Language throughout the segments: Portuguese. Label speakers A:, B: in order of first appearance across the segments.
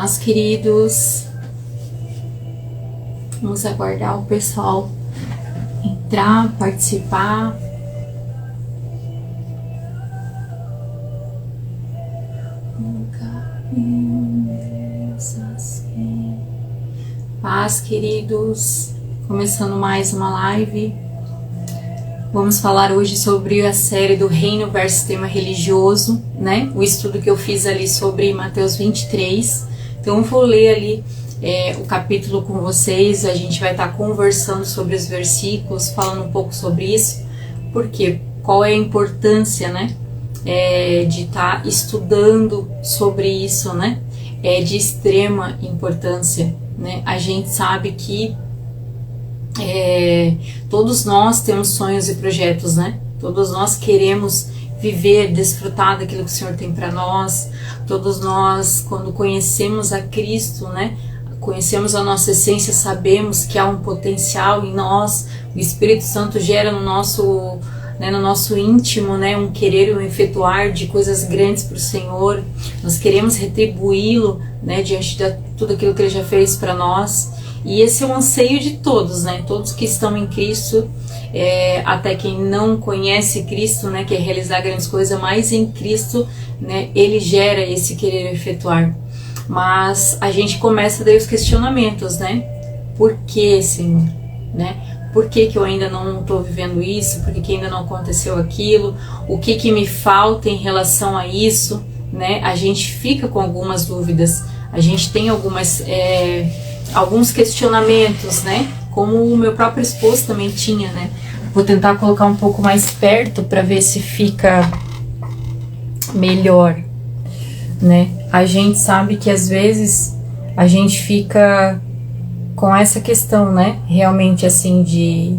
A: Paz, queridos. Vamos aguardar o pessoal entrar, participar. Paz, queridos. Começando mais uma live. Vamos falar hoje sobre a série do Reino versus Tema Religioso, né? O estudo que eu fiz ali sobre Mateus 23. Então eu vou ler ali o capítulo com vocês. A gente vai estar conversando sobre os versículos, falando um pouco sobre isso. Por quê? Qual é a importância, né? De estar estudando sobre isso, né? É de extrema importância, né? A gente sabe que todos nós temos sonhos e projetos, né? Todos nós queremos viver, desfrutar daquilo que o Senhor tem para nós. Todos nós, quando conhecemos a Cristo, né? Conhecemos a nossa essência, sabemos que há um potencial em nós. O Espírito Santo gera no nosso íntimo, né? Um querer e um efetuar de coisas grandes para o Senhor. Nós queremos retribuí-lo, né? Diante de tudo aquilo que Ele já fez para nós. E esse é o anseio de todos, né? Todos que estão em Cristo, até quem não conhece Cristo, né? Quer realizar grandes coisas, mas em Cristo, né? Ele gera esse querer efetuar. Mas a gente começa daí os questionamentos, né? Por que, Senhor? Né? Por que eu ainda não estou vivendo isso? Por que ainda não aconteceu aquilo? O que me falta em relação a isso? Né? A gente fica com algumas dúvidas. A gente tem alguns questionamentos, né? Como o meu próprio esposo também tinha, né? Vou tentar colocar um pouco mais perto para ver se fica melhor, né? A gente sabe que às vezes a gente fica com essa questão, né? Realmente assim de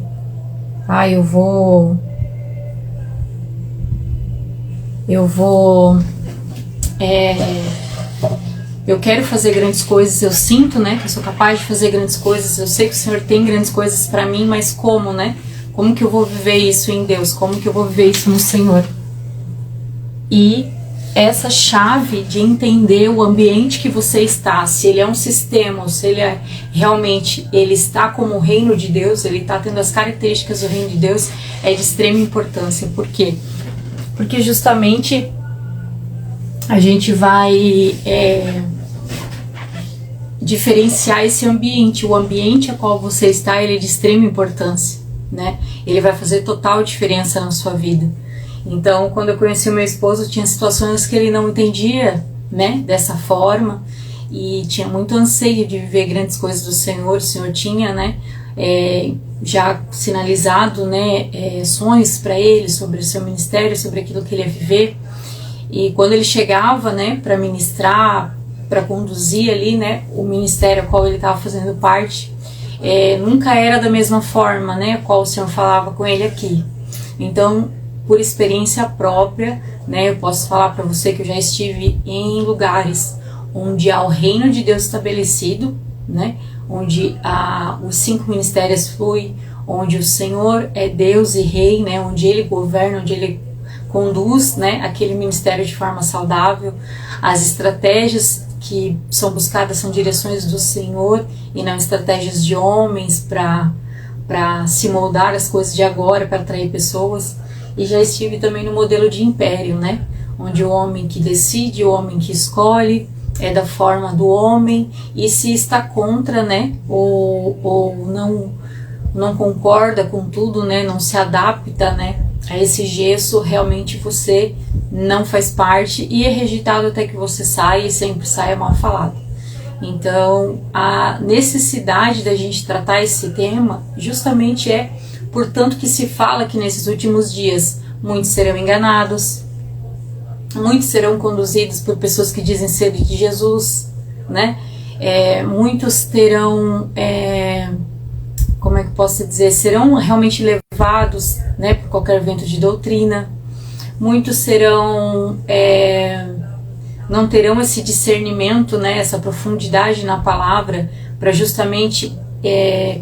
A: eu quero fazer grandes coisas, eu sinto, né, que eu sou capaz de fazer grandes coisas, eu sei que o Senhor tem grandes coisas para mim, mas como, né? Como que eu vou viver isso em Deus? Como que eu vou viver isso no Senhor? E essa chave de entender o ambiente que você está, se ele é um sistema, ou se ele realmente ele está como o reino de Deus, ele está tendo as características do reino de Deus, é de extrema importância. Por quê? Porque justamente a gente vai diferenciar esse ambiente. O ambiente a qual você está, ele é de extrema importância, né? Ele vai fazer total diferença na sua vida. Então, quando eu conheci o meu esposo, tinha situações que ele não entendia, né, dessa forma, e tinha muito anseio de viver grandes coisas do Senhor. O Senhor tinha, né, já sinalizado, né, sonhos para ele sobre o seu ministério, sobre aquilo que ele ia viver. E quando ele chegava, né, para ministrar, para conduzir ali, né, o ministério ao qual ele estava fazendo parte, nunca era da mesma forma, né, a qual o Senhor falava com ele aqui. Então, por experiência própria, né, eu posso falar para você que eu já estive em lugares onde há o reino de Deus estabelecido, né, onde os 5 ministérios fluem, onde o Senhor é Deus e Rei, né, onde Ele governa, onde Ele conduz, né, aquele ministério de forma saudável. As estratégias que são buscadas são direções do Senhor e não estratégias de homens para se moldar as coisas de agora, para atrair pessoas. E já estive também no modelo de império, né, onde o homem que decide, o homem que escolhe, é da forma do homem, e se está contra, né, ou não concorda com tudo, né, não se adapta, né, a esse gesso, realmente você não faz parte e é rejeitado até que você saia, e sempre saia mal falado. Então, a necessidade da gente tratar esse tema justamente portanto, que se fala que nesses últimos dias muitos serão enganados, muitos serão conduzidos por pessoas que dizem ser de Jesus, né? Muitos terão, como é que posso dizer, serão realmente levados, né, por qualquer vento de doutrina. Muitos serão, não terão esse discernimento, né, essa profundidade na palavra, para justamente,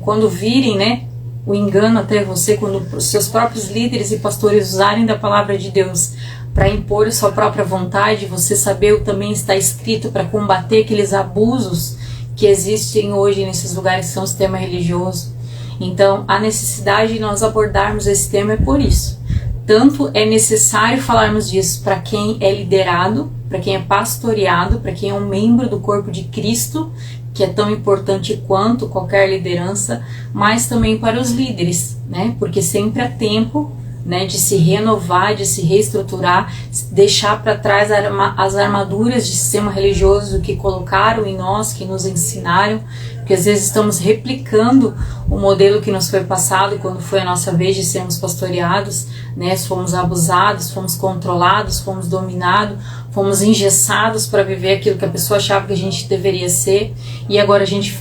A: quando virem, né, o engano até você, quando os seus próprios líderes e pastores usarem da palavra de Deus para impor a sua própria vontade, você saber o que também está escrito para combater aqueles abusos que existem hoje nesses lugares que são o sistema religioso. Então, a necessidade de nós abordarmos esse tema é por isso. Tanto é necessário falarmos disso para quem é liderado, para quem é pastoreado, para quem é um membro do corpo de Cristo, que é tão importante quanto qualquer liderança, mas também para os líderes, né? Porque sempre há tempo, né, de se renovar, de se reestruturar, deixar para trás as armaduras de sistema religioso que colocaram em nós, que nos ensinaram, porque às vezes estamos replicando o modelo que nos foi passado quando foi a nossa vez de sermos pastoreados, né? Fomos abusados, fomos controlados, fomos dominados, fomos engessados para viver aquilo que a pessoa achava que a gente deveria ser, e agora a gente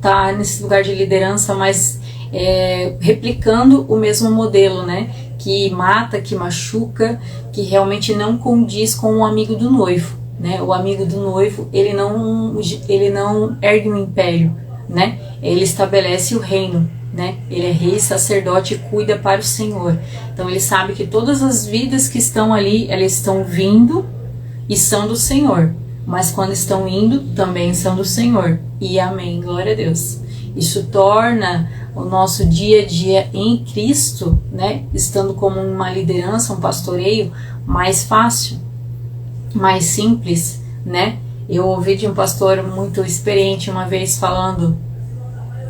A: tá nesse lugar de liderança, mas replicando o mesmo modelo, né? Que mata, que machuca, que realmente não condiz com o amigo do noivo, né? O amigo do noivo, ele não ergue um império, né? Ele estabelece o reino, né? Ele é rei, sacerdote e cuida para o Senhor. Então ele sabe que todas as vidas que estão ali, elas estão vindo e são do Senhor, mas quando estão indo, também são do Senhor. E amém, glória a Deus. Isso torna o nosso dia a dia em Cristo, né, estando como uma liderança, um pastoreio, mais fácil, mais simples, né? Eu ouvi de um pastor muito experiente uma vez falando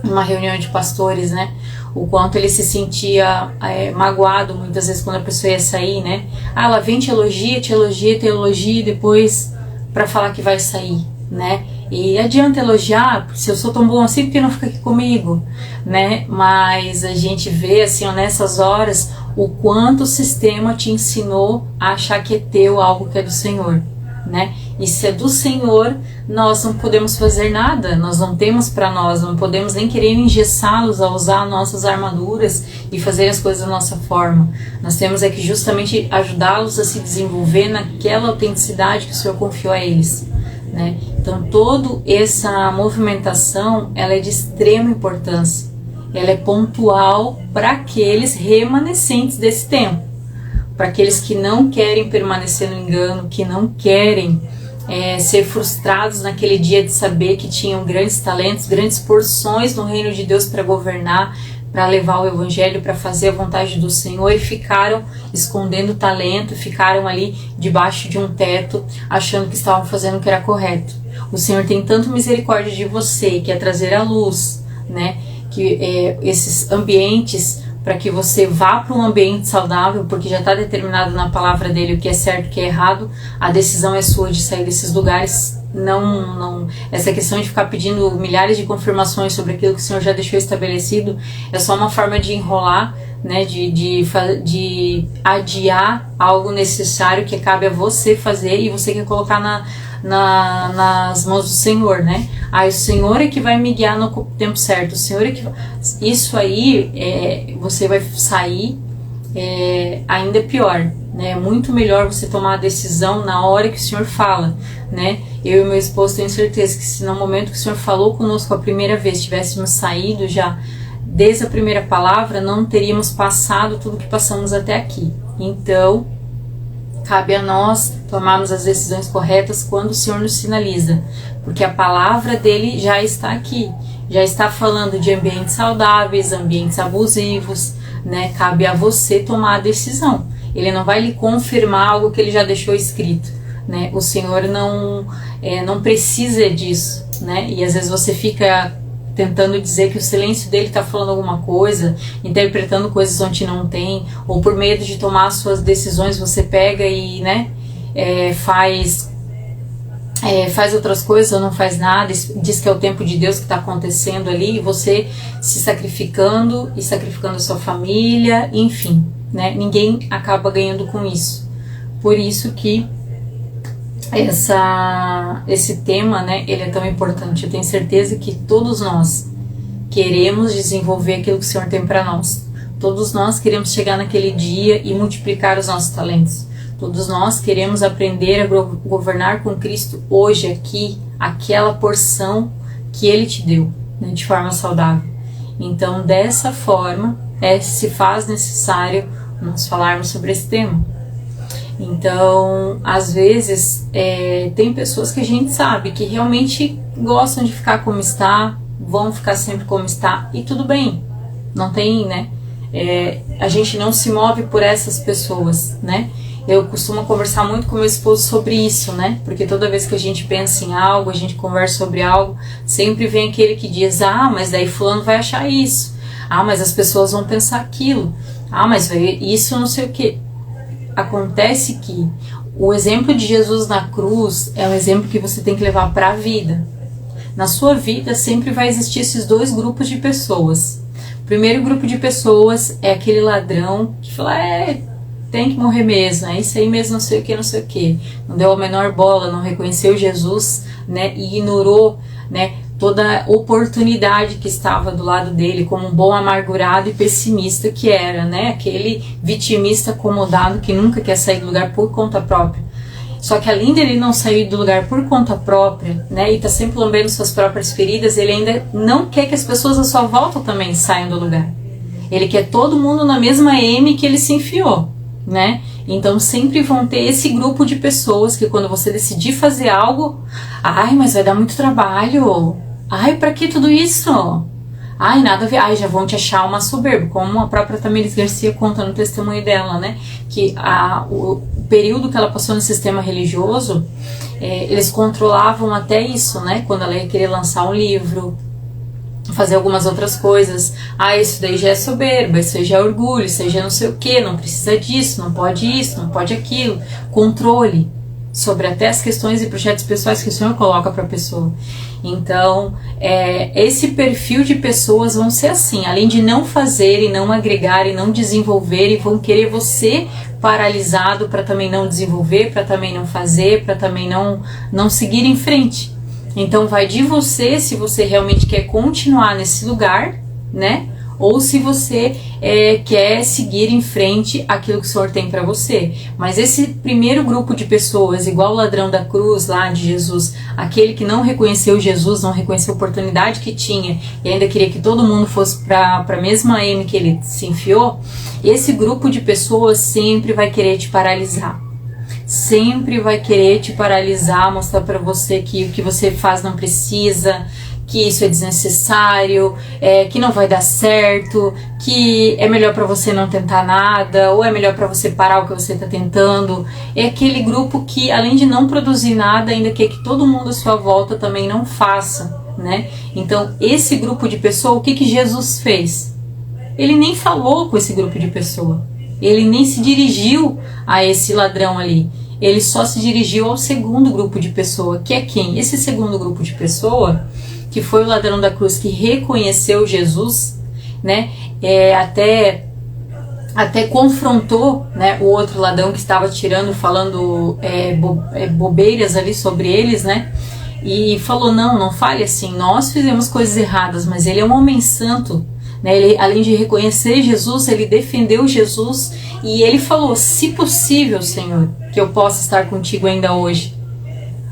A: em uma reunião de pastores, né, o quanto ele se sentia magoado muitas vezes quando a pessoa ia sair, né? Ela vem, te elogia, e depois para falar que vai sair, né? E adianta elogiar, se eu sou tão bom assim, porque não fica aqui comigo, né? Mas a gente vê, assim, nessas horas, o quanto o sistema te ensinou a achar que é teu algo que é do Senhor, né? E se é do Senhor, nós não podemos fazer nada, nós não temos para nós, não podemos nem querer engessá-los a usar nossas armaduras e fazer as coisas da nossa forma. Nós temos que justamente ajudá-los a se desenvolver naquela autenticidade que o Senhor confiou a eles, né? Então toda essa movimentação, ela é de extrema importância, ela é pontual para aqueles remanescentes desse tempo, para aqueles que não querem permanecer no engano, que não querem ser frustrados naquele dia de saber que tinham grandes talentos, grandes porções no reino de Deus para governar, para levar o evangelho, para fazer a vontade do Senhor, e ficaram escondendo o talento, ficaram ali debaixo de um teto, achando que estavam fazendo o que era correto. O Senhor tem tanto misericórdia de você, que é trazer a luz, né? Que esses ambientes, para que você vá para um ambiente saudável, porque já está determinado na palavra dele o que é certo e o que é errado. A decisão é sua de sair desses lugares. Não, essa questão de ficar pedindo milhares de confirmações sobre aquilo que o Senhor já deixou estabelecido é só uma forma de enrolar, né, de adiar algo necessário que cabe a você fazer, e você quer colocar nas mãos do Senhor, né? O Senhor é que vai me guiar no tempo certo, o Senhor é que... Isso aí, você vai sair ainda pior, né? É muito melhor você tomar a decisão na hora que o Senhor fala, né? Eu e meu esposo tenho certeza que se no momento que o Senhor falou conosco a primeira vez, tivéssemos saído já desde a primeira palavra, não teríamos passado tudo que passamos até aqui. Então, cabe a nós tomarmos as decisões corretas quando o Senhor nos sinaliza, porque a palavra dele já está aqui, já está falando de ambientes saudáveis, ambientes abusivos, né? Cabe a você tomar a decisão. Ele não vai lhe confirmar algo que ele já deixou escrito, né? O Senhor não precisa disso, né? E às vezes você fica tentando dizer que o silêncio dele está falando alguma coisa, interpretando coisas onde não tem, ou por medo de tomar as suas decisões você pega e, né, faz outras coisas ou não faz nada, diz que é o tempo de Deus que está acontecendo ali, e você se sacrificando e sacrificando a sua família, enfim, né? Ninguém acaba ganhando com isso. Por isso que esse tema, né, ele é tão importante. Eu tenho certeza que todos nós queremos desenvolver aquilo que o Senhor tem para nós. Todos nós queremos chegar naquele dia e multiplicar os nossos talentos. Todos nós queremos aprender a governar com Cristo hoje, aqui, aquela porção que Ele te deu, né, de forma saudável. Então, dessa forma, se faz necessário nós falarmos sobre esse tema. Então, às vezes, tem pessoas que a gente sabe que realmente gostam de ficar como está, vão ficar sempre como está, e tudo bem, não tem, né? A gente não se move por essas pessoas, né? Eu costumo conversar muito com meu esposo sobre isso, né? Porque toda vez que a gente pensa em algo, a gente conversa sobre algo, sempre vem aquele que diz, mas daí fulano vai achar isso. Mas as pessoas vão pensar aquilo. Mas isso não sei o quê. Acontece que o exemplo de Jesus na cruz é um exemplo que você tem que levar para a vida. Na sua vida sempre vai existir esses dois grupos de pessoas. O primeiro grupo de pessoas é aquele ladrão que fala, tem que morrer mesmo, é isso aí mesmo, não sei o que, não sei o que. Não deu a menor bola, não reconheceu Jesus, né, e ignorou, né, toda a oportunidade que estava do lado dele, como um bom amargurado e pessimista que era, né, aquele vitimista acomodado que nunca quer sair do lugar por conta própria. Só que além dele não sair do lugar por conta própria, né, e tá sempre lambendo suas próprias feridas, ele ainda não quer que as pessoas à sua volta também saiam do lugar. Ele quer todo mundo na mesma M que ele se enfiou, né? Então sempre vão ter esse grupo de pessoas que quando você decidir fazer algo, mas vai dar muito trabalho, pra que tudo isso? Nada a ver, já vão te achar uma soberba, como a própria Tamiris Garcia conta no testemunho dela, né? Que o período que ela passou no sistema religioso, eles controlavam até isso, né? Quando ela ia querer lançar um livro, fazer algumas outras coisas, isso daí já é soberba, isso aí já é orgulho, isso aí já não sei o que, não precisa disso, não pode isso, não pode aquilo. Controle sobre até as questões e projetos pessoais que o Senhor coloca para a pessoa. Então, esse perfil de pessoas vão ser assim, além de não fazerem, não agregarem, não desenvolverem, vão querer você paralisado para também não desenvolver, para também não fazer, para também não seguir em frente. Então vai de você, se você realmente quer continuar nesse lugar, né? Ou se você quer seguir em frente aquilo que o Senhor tem para você. Mas esse primeiro grupo de pessoas, igual o ladrão da cruz lá de Jesus, aquele que não reconheceu Jesus, não reconheceu a oportunidade que tinha e ainda queria que todo mundo fosse para a mesma M que ele se enfiou, esse grupo de pessoas sempre vai querer te paralisar. Sempre vai querer te paralisar, mostrar para você que o que você faz não precisa, que isso é desnecessário, que não vai dar certo, que é melhor para você não tentar nada, ou é melhor para você parar o que você está tentando. É aquele grupo que, além de não produzir nada, ainda quer que todo mundo à sua volta também não faça, né? Então, esse grupo de pessoa, o que Jesus fez? Ele nem falou com esse grupo de pessoa. Ele nem se dirigiu a esse ladrão ali. Ele só se dirigiu ao segundo grupo de pessoa, que é quem? Esse segundo grupo de pessoa, que foi o ladrão da cruz que reconheceu Jesus, né? Até confrontou, né, o outro ladrão que estava falando bobeiras ali sobre eles, né? E falou, não fale assim, nós fizemos coisas erradas, mas ele é um homem santo, né? Ele, além de reconhecer Jesus, ele defendeu Jesus e ele falou, se possível, Senhor, que eu possa estar contigo ainda hoje.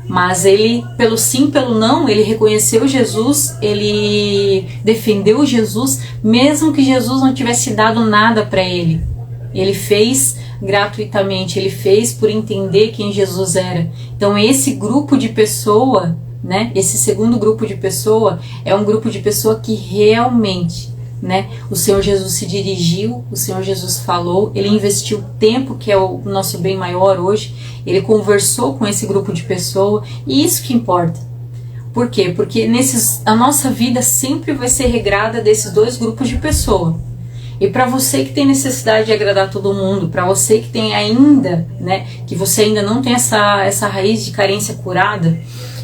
A: Mas ele, pelo sim, pelo não, ele reconheceu Jesus, ele defendeu Jesus, mesmo que Jesus não tivesse dado nada para ele. Ele fez gratuitamente, ele fez por entender quem Jesus era. Então esse grupo de pessoa, né, esse segundo grupo de pessoa, é um grupo de pessoa que realmente, né, o Senhor Jesus se dirigiu, o Senhor Jesus falou, ele investiu tempo, que é o nosso bem maior hoje, ele conversou com esse grupo de pessoa, e isso que importa. Por quê? Porque a nossa vida sempre vai ser regrada desses dois grupos de pessoa. E para você que tem necessidade de agradar todo mundo, para você que tem ainda, né, que você ainda não tem essa raiz de carência curada,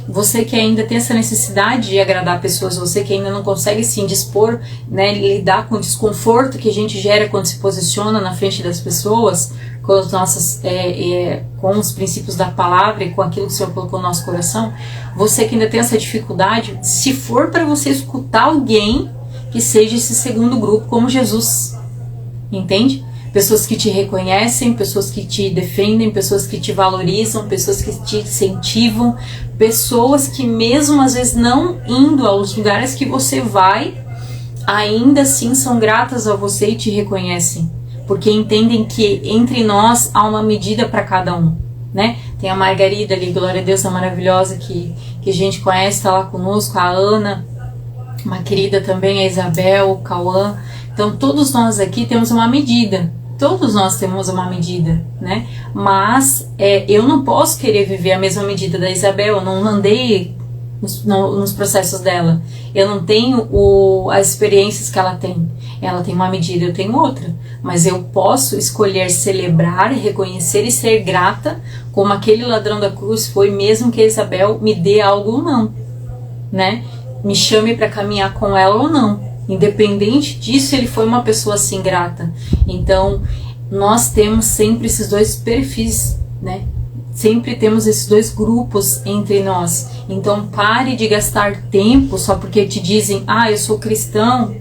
A: você que ainda tem essa necessidade de agradar pessoas, você que ainda não consegue se indispor, né, lidar com o desconforto que a gente gera quando se posiciona na frente das pessoas, com os nossos, com os princípios da palavra e com aquilo que o Senhor colocou no nosso coração, você que ainda tem essa dificuldade, se for para você escutar alguém que seja esse segundo grupo, como Jesus, entende? Pessoas que te reconhecem, pessoas que te defendem, pessoas que te valorizam, pessoas que te incentivam, pessoas que mesmo às vezes não indo aos lugares que você vai, ainda assim são gratas a você e te reconhecem. porque entendem que entre nós há uma medida para cada um, né? Tem a Margarida ali, glória a Deus, a maravilhosa que a gente conhece, está lá conosco, a Ana, uma querida também, a Isabel, o Cauã. Então todos nós aqui temos uma medida, todos nós temos uma medida, né? Mas eu não posso querer viver a mesma medida da Isabel, eu não andei nos processos dela, eu não tenho as experiências que ela tem uma medida, eu tenho outra, mas eu posso escolher celebrar, reconhecer e ser grata como aquele ladrão da cruz foi, mesmo que a Isabel me dê algo ou não, né? Me chame para caminhar com ela ou não, independente disso, ele foi uma pessoa assim grata. Então nós temos sempre esses dois perfis, né? Sempre temos esses dois grupos entre nós. Então pare de gastar tempo só porque te dizem: ah, eu sou cristão,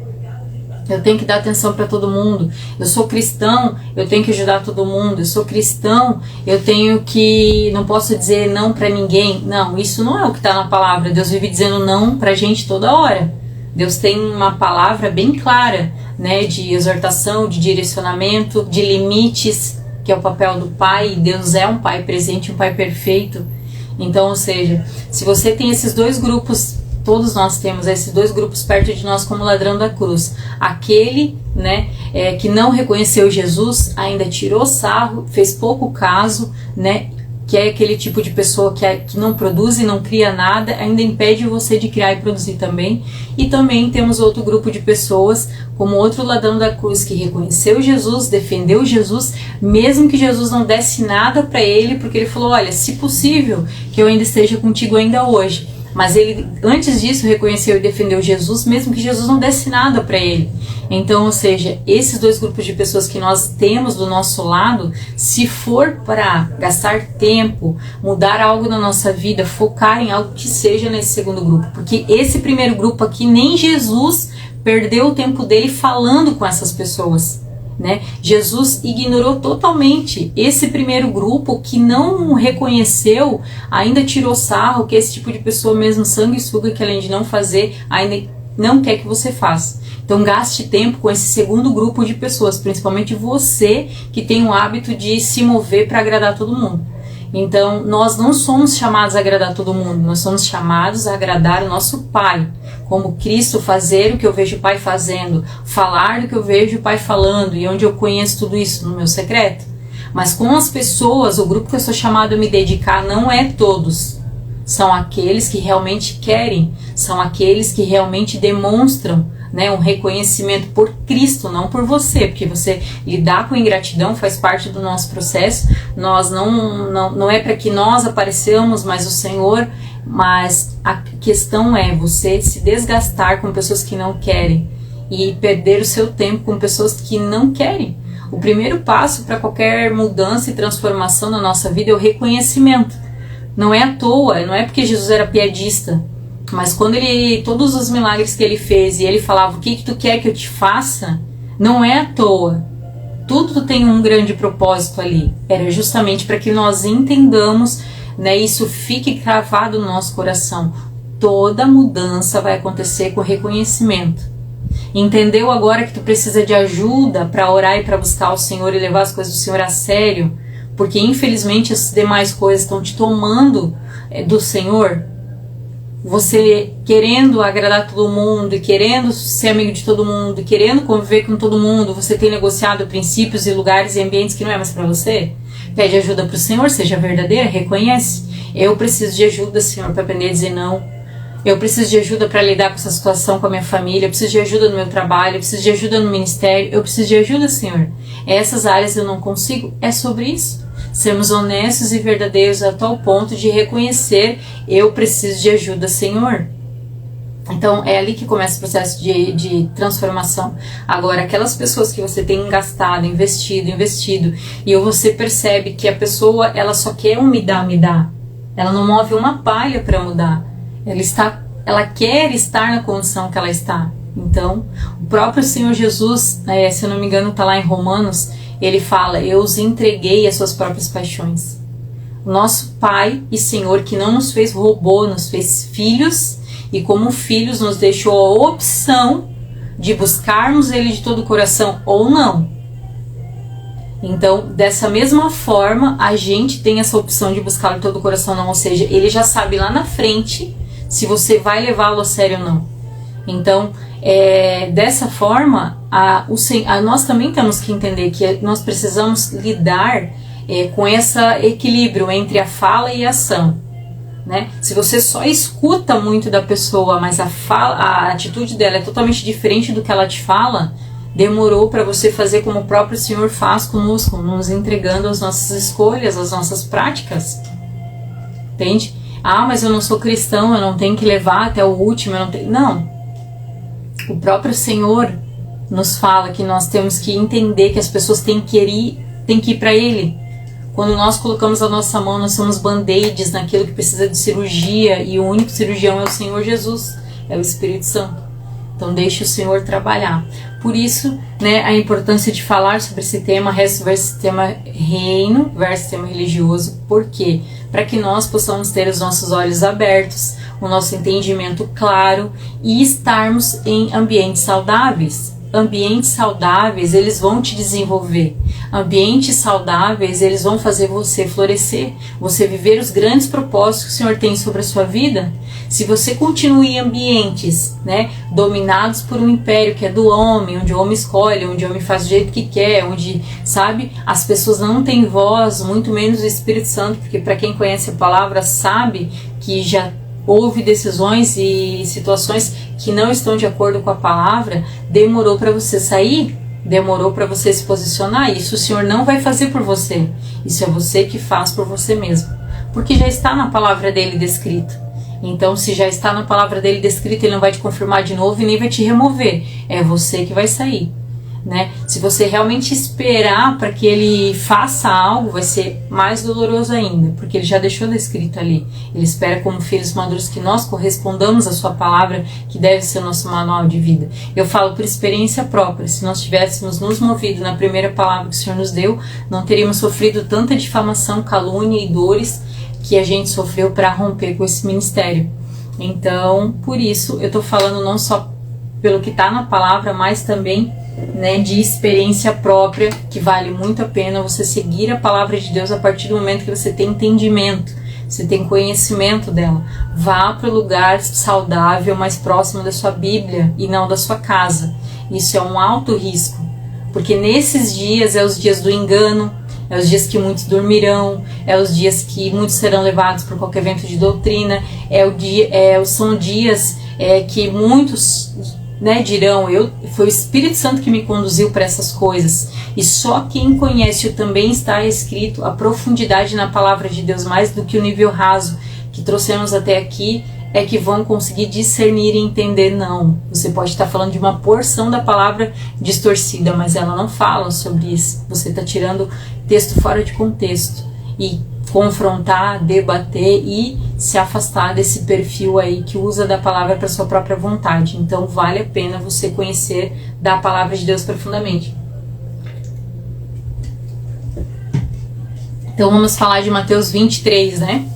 A: eu tenho que dar atenção para todo mundo. Eu sou cristão, eu tenho que ajudar todo mundo. Eu sou cristão, eu tenho que... não posso dizer não para ninguém. Não, isso não é o que está na palavra. Deus vive dizendo não pra gente toda hora. Deus tem uma palavra bem clara, né, de exortação, de direcionamento, de limites, que é o papel do Pai. Deus é um Pai presente, um Pai perfeito. Então, ou seja, se você tem esses dois grupos, todos nós temos esses dois grupos perto de nós como ladrão da cruz. Aquele, né, que não reconheceu Jesus, ainda tirou sarro, fez pouco caso, né, que é aquele tipo de pessoa que não produz e não cria nada, ainda impede você de criar e produzir também. E também temos outro grupo de pessoas, como outro ladrão da cruz, que reconheceu Jesus, defendeu Jesus, mesmo que Jesus não desse nada para ele, porque ele falou: olha, se possível, que eu ainda esteja contigo ainda hoje. Mas ele, antes disso, reconheceu e defendeu Jesus, mesmo que Jesus não desse nada para ele. Então, ou seja, esses dois grupos de pessoas que nós temos do nosso lado, se for para gastar tempo, mudar algo na nossa vida, focar em algo, que seja nesse segundo grupo. Porque esse primeiro grupo aqui, nem Jesus perdeu o tempo dele falando com essas pessoas, né? Jesus ignorou totalmente esse primeiro grupo que não reconheceu, ainda tirou sarro, que esse tipo de pessoa mesmo sanguessuga, que além de não fazer, ainda não quer que você faça. Então gaste tempo com esse segundo grupo de pessoas, principalmente você que tem o hábito de se mover para agradar todo mundo. Então nós não somos chamados a agradar todo mundo, nós somos chamados a agradar o nosso Pai, como Cristo, fazer o que eu vejo o Pai fazendo, falar do que eu vejo o Pai falando, e onde eu conheço tudo isso no meu secreto. Mas com as pessoas, o grupo que eu sou chamado a me dedicar não é todos, são aqueles que realmente querem, são aqueles que realmente demonstram, né, um reconhecimento por Cristo, não por você, porque você lidar com ingratidão faz parte do nosso processo. Nós não é para que nós apareçamos, mas o Senhor. Mas a questão é você se desgastar com pessoas que não querem e perder o seu tempo com pessoas que não querem. O primeiro passo para qualquer mudança e transformação na nossa vida é o reconhecimento. Não é à toa, não é porque Jesus era piadista, mas quando todos os milagres que ele fez e ele falava: o que tu quer que eu te faça, não é à toa. Tudo tem um grande propósito ali. Era justamente para que nós entendamos, né, isso fique cravado no nosso coração. Toda mudança vai acontecer com reconhecimento. Entendeu agora que tu precisa de ajuda para orar e para buscar o Senhor e levar as coisas do Senhor a sério? Porque infelizmente as demais coisas estão te tomando do Senhor. Você querendo agradar todo mundo, e querendo ser amigo de todo mundo, e querendo conviver com todo mundo, você tem negociado princípios e lugares e ambientes que não é mais para você? Pede ajuda para o Senhor, seja verdadeira, reconhece. Eu preciso de ajuda, Senhor, para aprender a dizer não. Eu preciso de ajuda para lidar com essa situação com a minha família, eu preciso de ajuda no meu trabalho, eu preciso de ajuda no ministério, eu preciso de ajuda, Senhor. Essas áreas eu não consigo, é sobre isso. Sermos honestos e verdadeiros a tal ponto de reconhecer: eu preciso de ajuda, Senhor. Então é ali que começa o processo de transformação. Agora, aquelas pessoas que você tem gastado, investido, e você percebe que a pessoa, ela só quer me dar, ela não move uma palha para mudar, ela quer estar na condição que ela está. Então o próprio Senhor Jesus, se eu não me engano está lá em Romanos, ele fala: eu os entreguei às suas próprias paixões. O nosso Pai e Senhor, que não nos fez robô, nos fez filhos, e como filhos nos deixou a opção de buscarmos Ele de todo o coração ou não. Então, dessa mesma forma, a gente tem essa opção de buscá-lo de todo o coração, não. Ou seja, ele já sabe lá na frente se você vai levá-lo a sério ou não. Então, dessa forma, nós também temos que entender que nós precisamos lidar com esse equilíbrio entre a fala e a ação. Né? Se você só escuta muito da pessoa, mas a atitude dela é totalmente diferente do que ela te fala, demorou para você fazer como o próprio Senhor faz conosco, nos entregando as nossas escolhas, as nossas práticas. Entende? Ah, mas eu não sou cristão, eu não tenho que levar até o último. Não. O próprio Senhor nos fala que nós temos que entender que as pessoas têm que ir para Ele. Quando nós colocamos a nossa mão, nós somos band-aids naquilo que precisa de cirurgia, e o único cirurgião é o Senhor Jesus, é o Espírito Santo. Então deixe o Senhor trabalhar. Por isso, né, a importância de falar sobre esse tema, resto versus tema reino, versus tema religioso. Por quê? Para que nós possamos ter os nossos olhos abertos, o nosso entendimento claro e estarmos em ambientes saudáveis. Ambientes saudáveis, eles vão te desenvolver. Ambientes saudáveis, eles vão fazer você florescer, você viver os grandes propósitos que o Senhor tem sobre a sua vida. Se você continua em ambientes, né, dominados por um império que é do homem, onde o homem escolhe, onde o homem faz do jeito que quer, onde, sabe, as pessoas não têm voz, muito menos o Espírito Santo, porque para quem conhece a palavra sabe que já houve decisões e situações que não estão de acordo com a palavra, demorou para você sair, demorou para você se posicionar. Isso o Senhor não vai fazer por você, isso é você que faz por você mesmo, porque já está na palavra dele descrito. Então, se já está na palavra dele descrito, ele não vai te confirmar de novo e nem vai te remover, é você que vai sair. Né? Se você realmente esperar para que ele faça algo, vai ser mais doloroso ainda, porque ele já deixou descrito ali. Ele espera como filhos maduros que nós correspondamos à sua palavra, que deve ser o nosso manual de vida. Eu falo por experiência própria. Se nós tivéssemos nos movido na primeira palavra que o Senhor nos deu, não teríamos sofrido tanta difamação, calúnia e dores que a gente sofreu para romper com esse ministério. Então, por isso, eu estou falando não só pelo que está na palavra, mas também, né, de experiência própria, que vale muito a pena você seguir a palavra de Deus a partir do momento que você tem entendimento, você tem conhecimento dela. Vá para o lugar saudável mais próximo da sua Bíblia e não da sua casa. Isso é um alto risco, porque nesses dias é os dias do engano, é os dias que muitos dormirão, é os dias que muitos serão levados por qualquer vento de doutrina, são dias que muitos, né, dirão, foi o Espírito Santo que me conduziu para essas coisas. E só quem conhece o também está escrito, a profundidade na palavra de Deus, mais do que o nível raso que trouxemos até aqui, é que vão conseguir discernir e entender. Não, você pode estar falando de uma porção da palavra distorcida, mas ela não fala sobre isso. Você está tirando texto fora de contexto, e confrontar, debater e se afastar desse perfil aí que usa da palavra para sua própria vontade. Então vale a pena você conhecer da palavra de Deus profundamente. Então vamos falar de Mateus 23, né?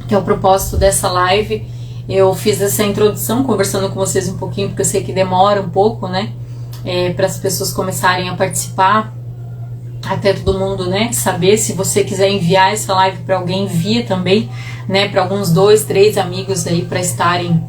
A: Que é o propósito dessa live. Eu fiz essa introdução conversando com vocês um pouquinho, porque eu sei que demora um pouco, né? Para as pessoas começarem a participar, até todo mundo, né, saber. Se você quiser enviar essa live para alguém, envia também, né, para alguns 2, 3 amigos aí, para estarem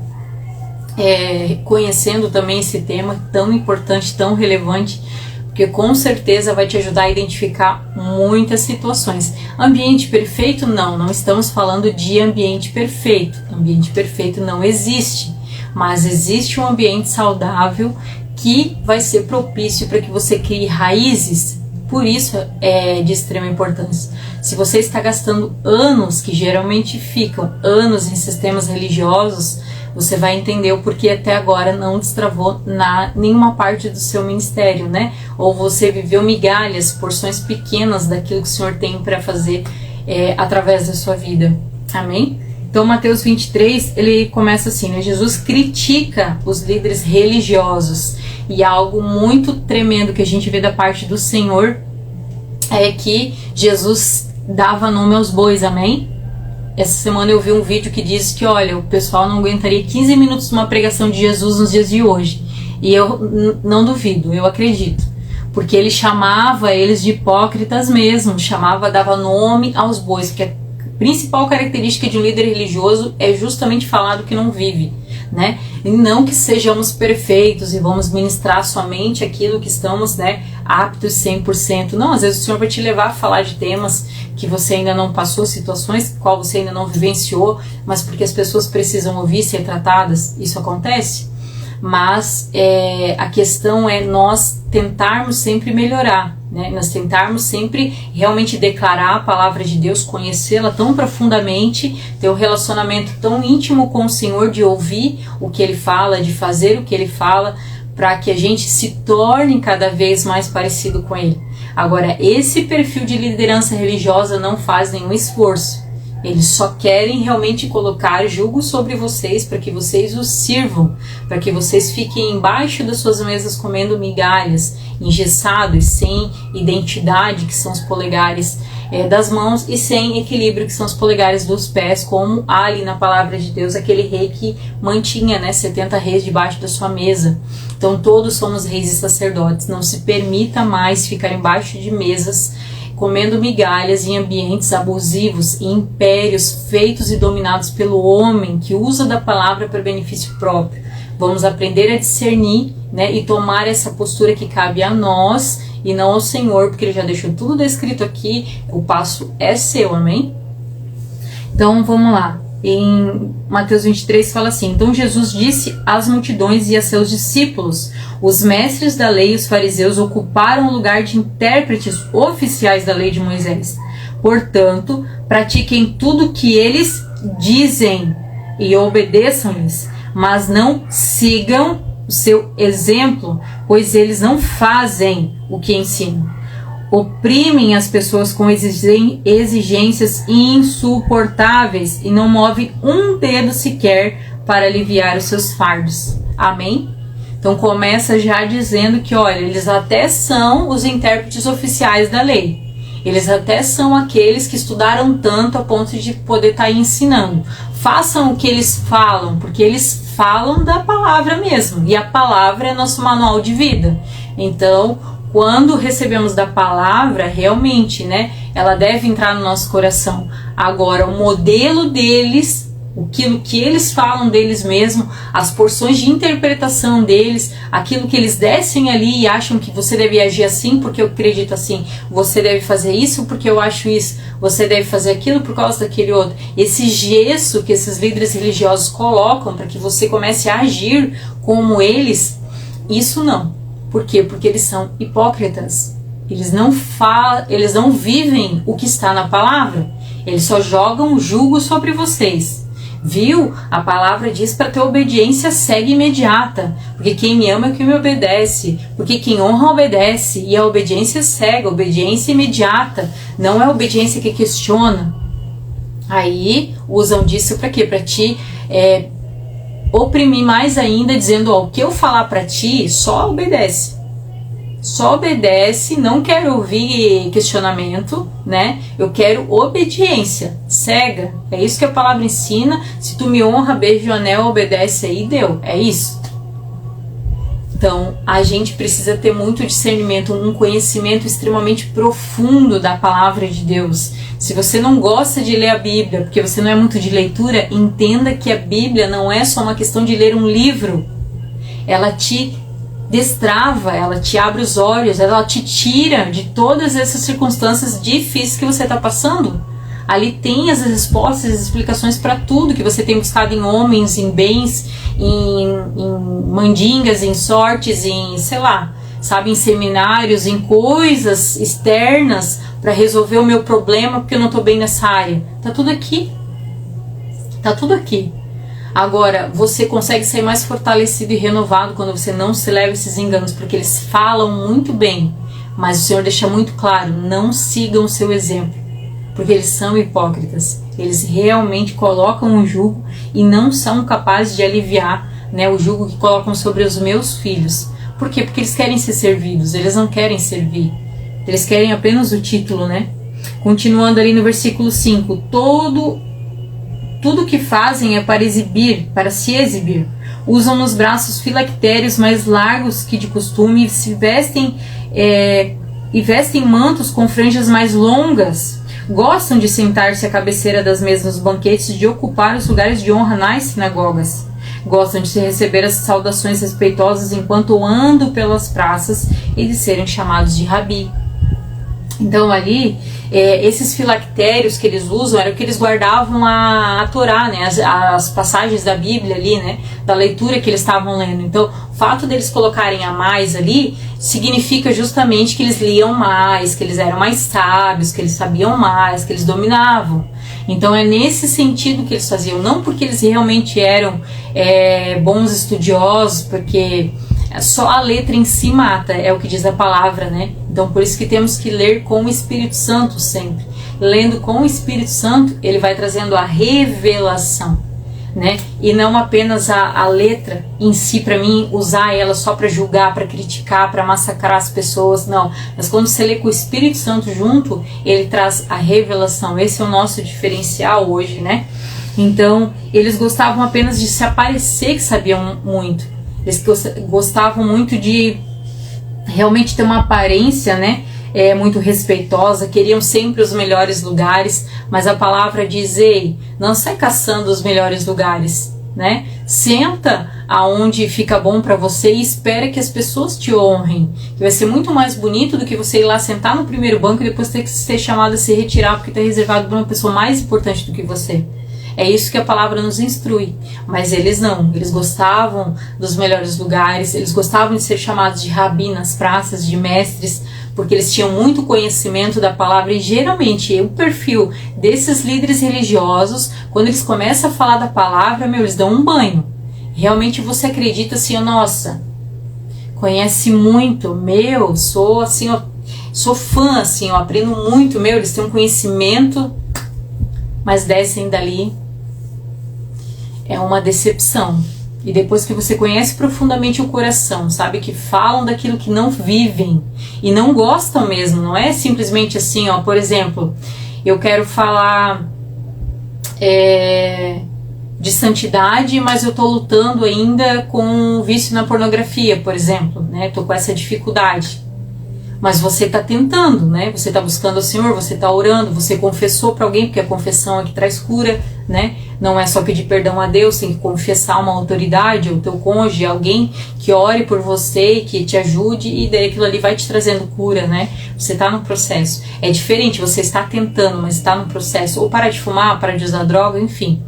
A: conhecendo também esse tema tão importante, tão relevante, porque com certeza vai te ajudar a identificar muitas situações. Ambiente perfeito? Não estamos falando de ambiente perfeito. Ambiente perfeito não existe, mas existe um ambiente saudável que vai ser propício para que você crie raízes. Por isso é de extrema importância. Se você está gastando anos, que geralmente ficam anos em sistemas religiosos, você vai entender o porquê até agora não destravou nenhuma parte do seu ministério, né? Ou você viveu migalhas, porções pequenas daquilo que o Senhor tem para fazer através da sua vida. Amém? Então Mateus 23, ele começa assim, né? Jesus critica os líderes religiosos. E algo muito tremendo que a gente vê da parte do Senhor é que Jesus dava nome aos bois, amém? Essa semana eu vi um vídeo que diz que, olha, o pessoal não aguentaria 15 minutos de uma pregação de Jesus nos dias de hoje. E eu não duvido, eu acredito. porque ele chamava eles de hipócritas mesmo, dava nome aos bois, porque a principal característica de um líder religioso é justamente falar do que não vive, né? E não que sejamos perfeitos e vamos ministrar somente aquilo que estamos, né, aptos 100%. Não, às vezes o Senhor vai te levar a falar de temas que você ainda não passou, situações qual você ainda não vivenciou, mas porque as pessoas precisam ouvir, ser tratadas, isso acontece. Mas a questão é nós tentarmos sempre melhorar, né? Nós tentarmos sempre realmente declarar a palavra de Deus, conhecê-la tão profundamente, ter um relacionamento tão íntimo com o Senhor, de ouvir o que Ele fala, de fazer o que Ele fala, para que a gente se torne cada vez mais parecido com Ele. Agora, esse perfil de liderança religiosa não faz nenhum esforço. Eles só querem realmente colocar jugo sobre vocês para que vocês os sirvam, para que vocês fiquem embaixo das suas mesas comendo migalhas, engessados, sem identidade, que são os polegares das mãos, e sem equilíbrio, que são os polegares dos pés, como há ali na palavra de Deus aquele rei que mantinha, né, 70 reis debaixo da sua mesa. Então todos somos reis e sacerdotes. Não se permita mais ficar embaixo de mesas comendo migalhas em ambientes abusivos e impérios feitos e dominados pelo homem que usa da palavra para benefício próprio. Vamos aprender a discernir, né, e tomar essa postura que cabe a nós e não ao Senhor, porque Ele já deixou tudo descrito aqui, o passo é seu, amém? Então vamos lá. Em Mateus 23 fala assim: então Jesus disse às multidões e a seus discípulos: os mestres da lei e os fariseus ocuparam o lugar de intérpretes oficiais da lei de Moisés. Portanto, pratiquem tudo o que eles dizem e obedeçam-lhes, mas não sigam o seu exemplo, pois eles não fazem o que ensinam. Oprimem as pessoas com exigências insuportáveis e não movem um dedo sequer para aliviar os seus fardos. Amém? Então começa já dizendo que, olha, eles até são os intérpretes oficiais da lei. Eles até são aqueles que estudaram tanto a ponto de poder estar ensinando. Façam o que eles falam, porque eles falam da palavra mesmo. E a palavra é nosso manual de vida. Então, quando recebemos da palavra, realmente, né, ela deve entrar no nosso coração. Agora, o modelo deles, aquilo que eles falam deles mesmos, as porções de interpretação deles, aquilo que eles descem ali e acham que você deve agir assim porque eu acredito assim, você deve fazer isso porque eu acho isso, você deve fazer aquilo por causa daquele outro. Esse gesso que esses líderes religiosos colocam para que você comece a agir como eles, isso não. Por quê? Porque eles são hipócritas. Eles não vivem o que está na palavra. Eles só jogam o jugo sobre vocês. Viu? A palavra diz para ter obediência cega e imediata. Porque quem me ama é quem me obedece. Porque quem honra obedece. E a obediência cega, a obediência imediata. Não é a obediência que questiona. Aí usam disso para quê? Para te oprimir mais ainda, dizendo, ó, o que eu falar para ti, só obedece. Só obedece, não quero ouvir questionamento, né? Eu quero obediência cega. É isso que a palavra ensina. Se tu me honra, beija o anel, obedece aí, deu. É isso. Então, a gente precisa ter muito discernimento, um conhecimento extremamente profundo da palavra de Deus. Se você não gosta de ler a Bíblia, porque você não é muito de leitura, entenda que a Bíblia não é só uma questão de ler um livro. Ela te destrava, ela te abre os olhos, ela te tira de todas essas circunstâncias difíceis que você está passando. Ali tem as respostas, as explicações para tudo que você tem buscado em homens, em bens, em mandingas, em sortes, em, sei lá, sabe, em seminários, em coisas externas para resolver o meu problema porque eu não estou bem nessa área. Tá tudo aqui. Tá tudo aqui. Agora, você consegue ser mais fortalecido e renovado quando você não se leva a esses enganos, porque eles falam muito bem, mas o Senhor deixa muito claro, não sigam o seu exemplo, porque eles são hipócritas. Eles realmente colocam um jugo e não são capazes de aliviar, né, o jugo que colocam sobre os meus filhos. Por quê? Porque eles querem ser servidos, eles não querem servir. Eles querem apenas o título, né? Continuando ali no versículo 5, tudo que fazem é para exibir, para se exibir. Usam nos braços filactérios mais largos que de costume e se vestem e vestem mantos com franjas mais longas, gostam de sentar-se à cabeceira das mesas nos banquetes e de ocupar os lugares de honra nas sinagogas. Gostam de se receber as saudações respeitosas enquanto andam pelas praças e de serem chamados de rabi. Então ali, esses filactérios que eles usam era o que eles guardavam a Torá, né, as passagens da Bíblia ali, né, da leitura que eles estavam lendo. Então, o fato deles colocarem a mais ali significa justamente que eles liam mais, que eles eram mais sábios, que eles sabiam mais, que eles dominavam. Então é nesse sentido que eles faziam, não porque eles realmente eram bons estudiosos, porque só a letra em si mata, é o que diz a palavra, né? Então por isso que temos que ler com o Espírito Santo sempre. Lendo com o Espírito Santo, ele vai trazendo a revelação, né? E não apenas a letra em si, para mim, usar ela só para julgar, para criticar, para massacrar as pessoas, não. Mas quando você lê com o Espírito Santo junto, ele traz a revelação. Esse é o nosso diferencial hoje, né? Então, eles gostavam apenas de se aparecer que sabiam muito. Eles gostavam muito de realmente ter uma aparência, né? Muito respeitosa, queriam sempre os melhores lugares, mas a palavra diz: ei, não sai caçando os melhores lugares, né? Senta aonde fica bom para você e espera que as pessoas te honrem, que vai ser muito mais bonito do que você ir lá sentar no primeiro banco e depois ter que ser chamado a se retirar porque está reservado para uma pessoa mais importante do que você. É isso que a palavra nos instrui, mas eles não, eles gostavam dos melhores lugares, eles gostavam de ser chamados de rabi nas praças, de mestres, porque eles tinham muito conhecimento da palavra. E geralmente o perfil desses líderes religiosos, quando eles começam a falar da palavra, eles dão um banho. Realmente você acredita assim, nossa, conhece muito, sou assim, sou fã, assim, aprendo muito, eles têm um conhecimento, mas descem dali. É uma decepção. E depois que você conhece profundamente o coração, sabe que falam daquilo que não vivem e não gostam mesmo, não é simplesmente assim, por exemplo, eu quero falar de santidade, mas eu estou lutando ainda com o vício na pornografia, por exemplo, né? Estou com essa dificuldade. Mas você está tentando, né? Você está buscando o Senhor, você está orando, você confessou para alguém, porque a confissão é que traz cura, né? Não é só pedir perdão a Deus, tem que confessar uma autoridade, o teu cônjuge, alguém que ore por você, que te ajude, e daí aquilo ali vai te trazendo cura, né? Você está no processo. É diferente, você está tentando, mas está no processo. Ou parar de fumar, parar de usar droga, enfim.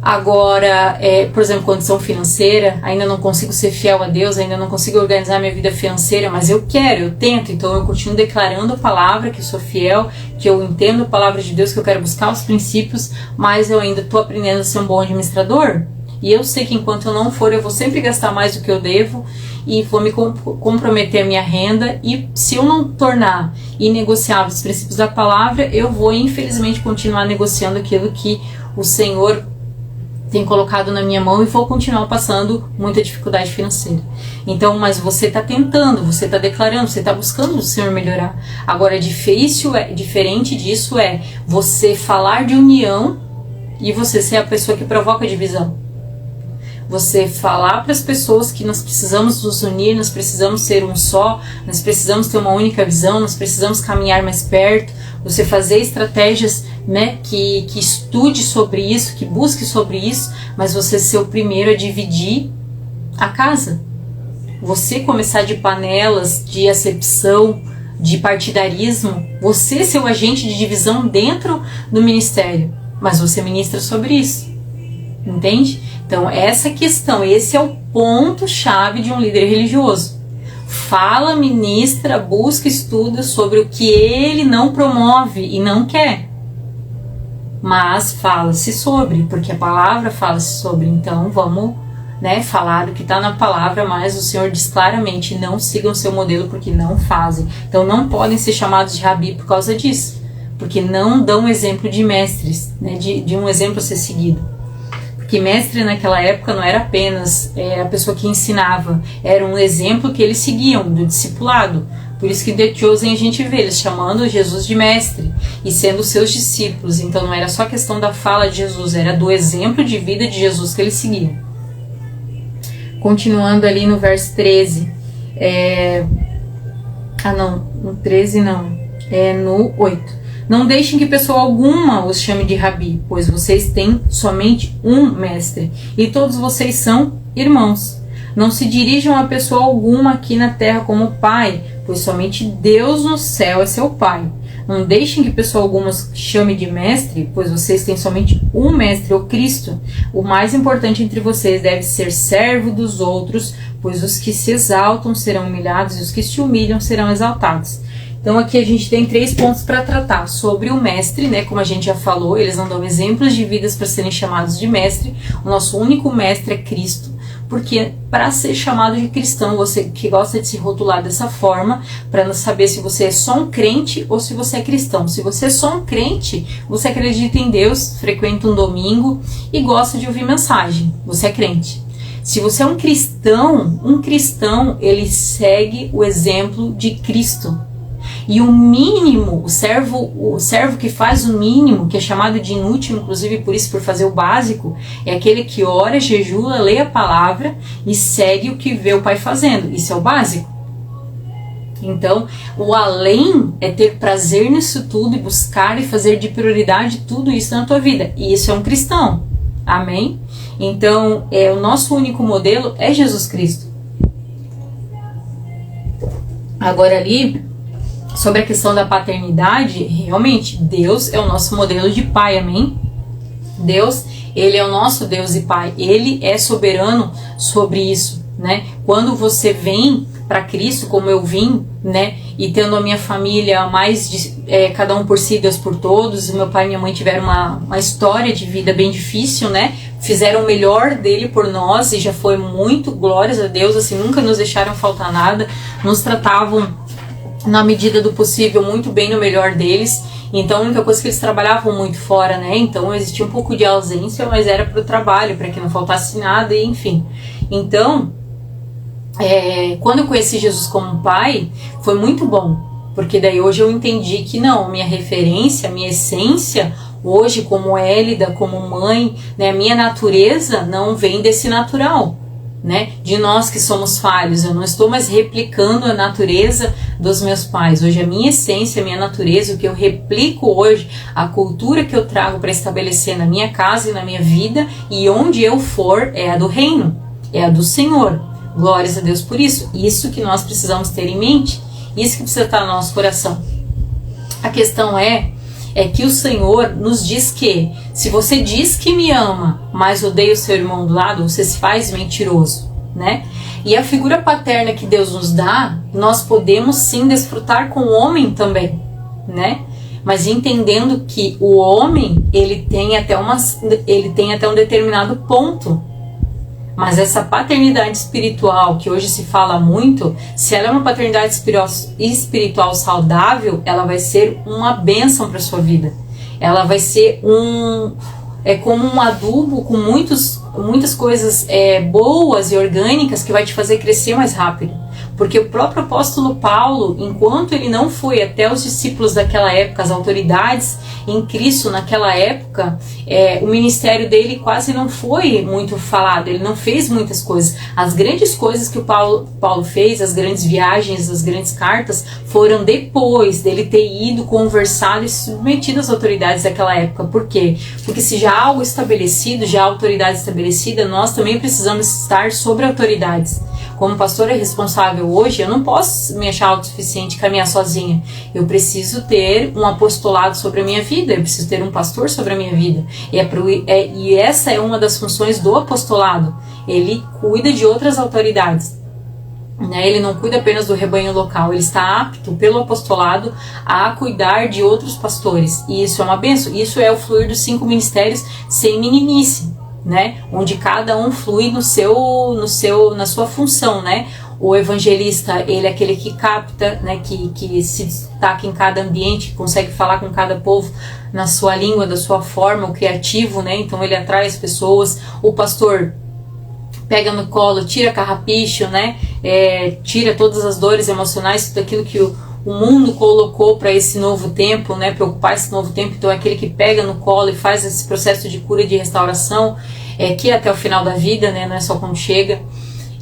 A: Agora, por exemplo, condição financeira, ainda não consigo ser fiel a Deus, ainda não consigo organizar minha vida financeira, mas eu quero, eu tento, então eu continuo declarando a palavra, que eu sou fiel, que eu entendo a palavra de Deus, que eu quero buscar os princípios, mas eu ainda estou aprendendo a ser um bom administrador, e eu sei que enquanto eu não for, eu vou sempre gastar mais do que eu devo, e vou me comprometer a minha renda, e se eu não tornar inegociáveis os princípios da palavra, eu vou infelizmente continuar negociando aquilo que o Senhor tem colocado na minha mão e vou continuar passando muita dificuldade financeira. Então, mas você está tentando, você está declarando, você está buscando o Senhor melhorar. Agora, diferente disso você falar de união e você ser a pessoa que provoca divisão. Você falar para as pessoas que nós precisamos nos unir, nós precisamos ser um só, nós precisamos ter uma única visão, nós precisamos caminhar mais perto. Você fazer estratégias, né, que estude sobre isso, que busque sobre isso, mas você ser o primeiro a dividir a casa. Você começar de panelas, de acepção, de partidarismo, você ser o agente de divisão dentro do ministério, mas você ministra sobre isso, entende? Então essa questão, esse é o ponto-chave de um líder religioso. Fala, ministra, busca, estuda sobre o que ele não promove e não quer. Mas fala-se sobre, porque a palavra fala-se sobre. Então vamos, né, falar do que está na palavra, mas o Senhor diz claramente: não sigam seu modelo porque não fazem. Então não podem ser chamados de rabi por causa disso, porque não dão exemplo de mestres, né, de um exemplo a ser seguido. Que mestre naquela época não era apenas a pessoa que ensinava, era um exemplo que eles seguiam, do discipulado. Por isso que The Chosen a gente vê eles chamando Jesus de mestre e sendo seus discípulos. Então não era só questão da fala de Jesus, era do exemplo de vida de Jesus que eles seguiam. Continuando ali no verso 13, Ah, não, no 13 não, é no 8. Não deixem que pessoa alguma os chame de rabi, pois vocês têm somente um mestre, e todos vocês são irmãos. Não se dirijam a pessoa alguma aqui na terra como pai, pois somente Deus no céu é seu pai. Não deixem que pessoa alguma os chame de mestre, pois vocês têm somente um mestre, o Cristo. O mais importante entre vocês deve ser servo dos outros, pois os que se exaltam serão humilhados e os que se humilham serão exaltados. Então aqui a gente tem 3 pontos para tratar sobre o mestre, né? Como a gente já falou, eles não dão exemplos de vidas para serem chamados de mestre. O nosso único mestre é Cristo, porque para ser chamado de cristão, você que gosta de se rotular dessa forma, para não saber se você é só um crente ou se você é cristão. Se você é só um crente, você acredita em Deus, frequenta um domingo e gosta de ouvir mensagem, você é crente. Se você é um cristão, ele segue o exemplo de Cristo. E o mínimo, o servo que faz o mínimo, que é chamado de inútil, inclusive por isso, por fazer o básico, é aquele que ora, jejua, lê a palavra e segue o que vê o pai fazendo. Isso é o básico. Então, o além é ter prazer nisso tudo e buscar e fazer de prioridade tudo isso na tua vida. E isso é um cristão. Amém? Então, o nosso único modelo é Jesus Cristo. Agora ali, sobre a questão da paternidade, realmente, Deus é o nosso modelo de pai, amém? Deus, ele é o nosso Deus e pai, ele é soberano sobre isso, né? Quando você vem para Cristo, como eu vim, né? E tendo a minha família cada um por si, Deus por todos, meu pai e minha mãe tiveram uma história de vida bem difícil, né? Fizeram o melhor dele por nós e já foi muito, glórias a Deus, assim, nunca nos deixaram faltar nada, nos tratavam na medida do possível, muito bem, no melhor deles. Então a única coisa que eles trabalhavam muito fora, né? Então existia um pouco de ausência, mas era para o trabalho, para que não faltasse nada, e enfim. Então, quando eu conheci Jesus como pai, foi muito bom, porque daí hoje eu entendi que não, minha referência, minha essência, hoje como Hélida, como mãe, né, minha natureza não vem desse natural, né, de nós que somos falhos. Eu não estou mais replicando a natureza dos meus pais. Hoje a minha essência, a minha natureza, o que eu replico hoje, a cultura que eu trago para estabelecer na minha casa e na minha vida e onde eu for, é a do reino, é a do Senhor. Glórias a Deus por isso. Isso que nós precisamos ter em mente, isso que precisa estar no nosso coração. A questão é que o Senhor nos diz que se você diz que me ama, mas odeia o seu irmão do lado, você se faz mentiroso, né? E a figura paterna que Deus nos dá, nós podemos sim desfrutar com o homem também, né? Mas entendendo que o homem, ele tem até um determinado ponto. Mas essa paternidade espiritual, que hoje se fala muito, se ela é uma paternidade espiritual saudável, ela vai ser uma bênção para a sua vida. Ela vai ser como um adubo com muitas coisas boas e orgânicas que vai te fazer crescer mais rápido. Porque o próprio apóstolo Paulo, enquanto ele não foi até os discípulos daquela época, as autoridades em Cristo naquela época, o ministério dele quase não foi muito falado, ele não fez muitas coisas. As grandes coisas que o Paulo fez, as grandes viagens, as grandes cartas, foram depois dele ter ido, conversado e submetido às autoridades daquela época. Por quê? Porque se já há algo estabelecido, já há autoridade estabelecida, nós também precisamos estar sobre autoridades. Como pastora responsável hoje, eu não posso me achar autossuficiente e caminhar sozinha. Eu preciso ter um apostolado sobre a minha vida, eu preciso ter um pastor sobre a minha vida. E essa é uma das funções do apostolado. Ele cuida de outras autoridades. Né? Ele não cuida apenas do rebanho local, ele está apto pelo apostolado a cuidar de outros pastores. E isso é uma bênção. Isso é o fluir dos 5 ministérios sem meninice. Né? Onde cada um flui na sua função, né? O evangelista, ele é aquele que capta, né? Que se destaca em cada ambiente, consegue falar com cada povo na sua língua, da sua forma, o criativo, né? Então ele atrai as pessoas. O pastor pega no colo, tira carrapicho, né? Tira todas as dores emocionais, tudo aquilo que o mundo colocou para esse novo tempo, né, para ocupar esse novo tempo. Então é aquele que pega no colo e faz esse processo de cura e de restauração, que é até o final da vida, né, não é só quando chega.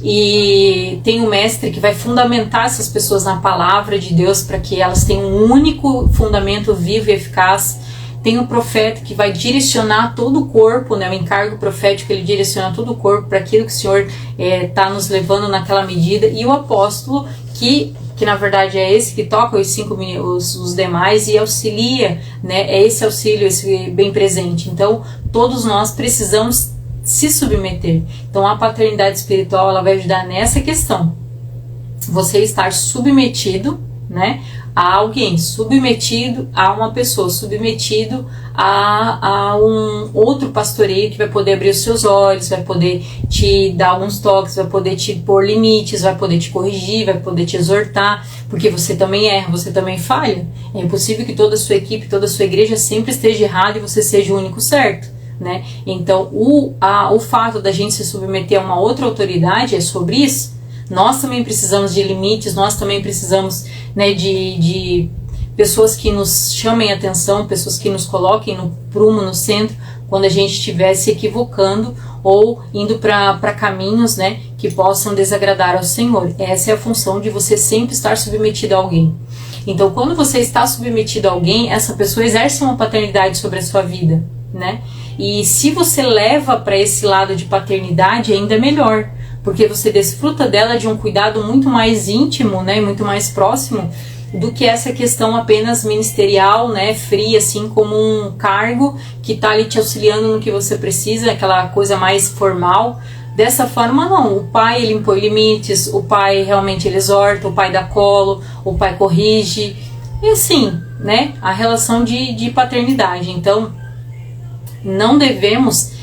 A: e tem um mestre que vai fundamentar essas pessoas na palavra de Deus para que elas tenham um único fundamento vivo e eficaz. Tem um profeta que vai direcionar todo o corpo, né? O encargo profético, ele direciona todo o corpo para aquilo que o Senhor está nos levando naquela medida. E o apóstolo, que na verdade é esse que toca os demais e auxilia, né? É esse auxílio, esse bem presente. Então, todos nós precisamos se submeter. Então, a paternidade espiritual, ela vai ajudar nessa questão. Você estar submetido, né, a alguém, submetido a uma pessoa, submetido a um outro pastoreio que vai poder abrir os seus olhos, vai poder te dar alguns toques, vai poder te pôr limites, vai poder te corrigir, vai poder te exortar, porque você também erra, você também falha. É impossível que toda a sua equipe, toda a sua igreja sempre esteja errada e você seja o único certo, né? Então, o fato da gente se submeter a uma outra autoridade é sobre isso. Nós também precisamos de limites, nós também precisamos, né, de pessoas que nos chamem a atenção, pessoas que nos coloquem no prumo, no centro, quando a gente estiver se equivocando ou indo para caminhos, né, que possam desagradar ao Senhor. Essa é a função de você sempre estar submetido a alguém. Então, quando você está submetido a alguém, essa pessoa exerce uma paternidade sobre a sua vida, né? E se você leva para esse lado de paternidade, ainda é melhor, porque você desfruta dela de um cuidado muito mais íntimo, né, muito mais próximo do que essa questão apenas ministerial, né, fria, assim, como um cargo que está ali te auxiliando no que você precisa, aquela coisa mais formal. Dessa forma, não. O pai, ele impõe limites, o pai realmente ele exorta, o pai dá colo, o pai corrige, e assim, né, a relação de paternidade. Então, não devemos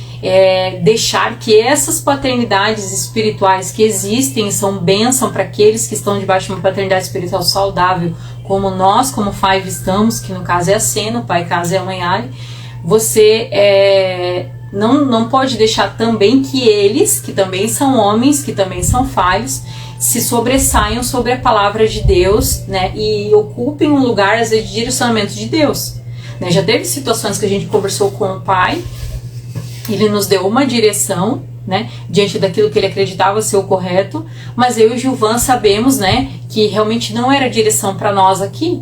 A: deixar que essas paternidades espirituais que existem são bênção para aqueles que estão debaixo de uma paternidade espiritual saudável, como nós, como Five, estamos, que no caso é a Sena, o pai caso é a mãe Ali. Você não pode deixar também que eles, que também são homens, que também são falhos, se sobressaiam sobre a palavra de Deus, né, e ocupem um lugar, às vezes, de direcionamento de Deus. Né? Já teve situações que a gente conversou com o pai, ele nos deu uma direção, né, diante daquilo que ele acreditava ser o correto, mas eu e o Gilvan sabemos, né, que realmente não era direção para nós aqui,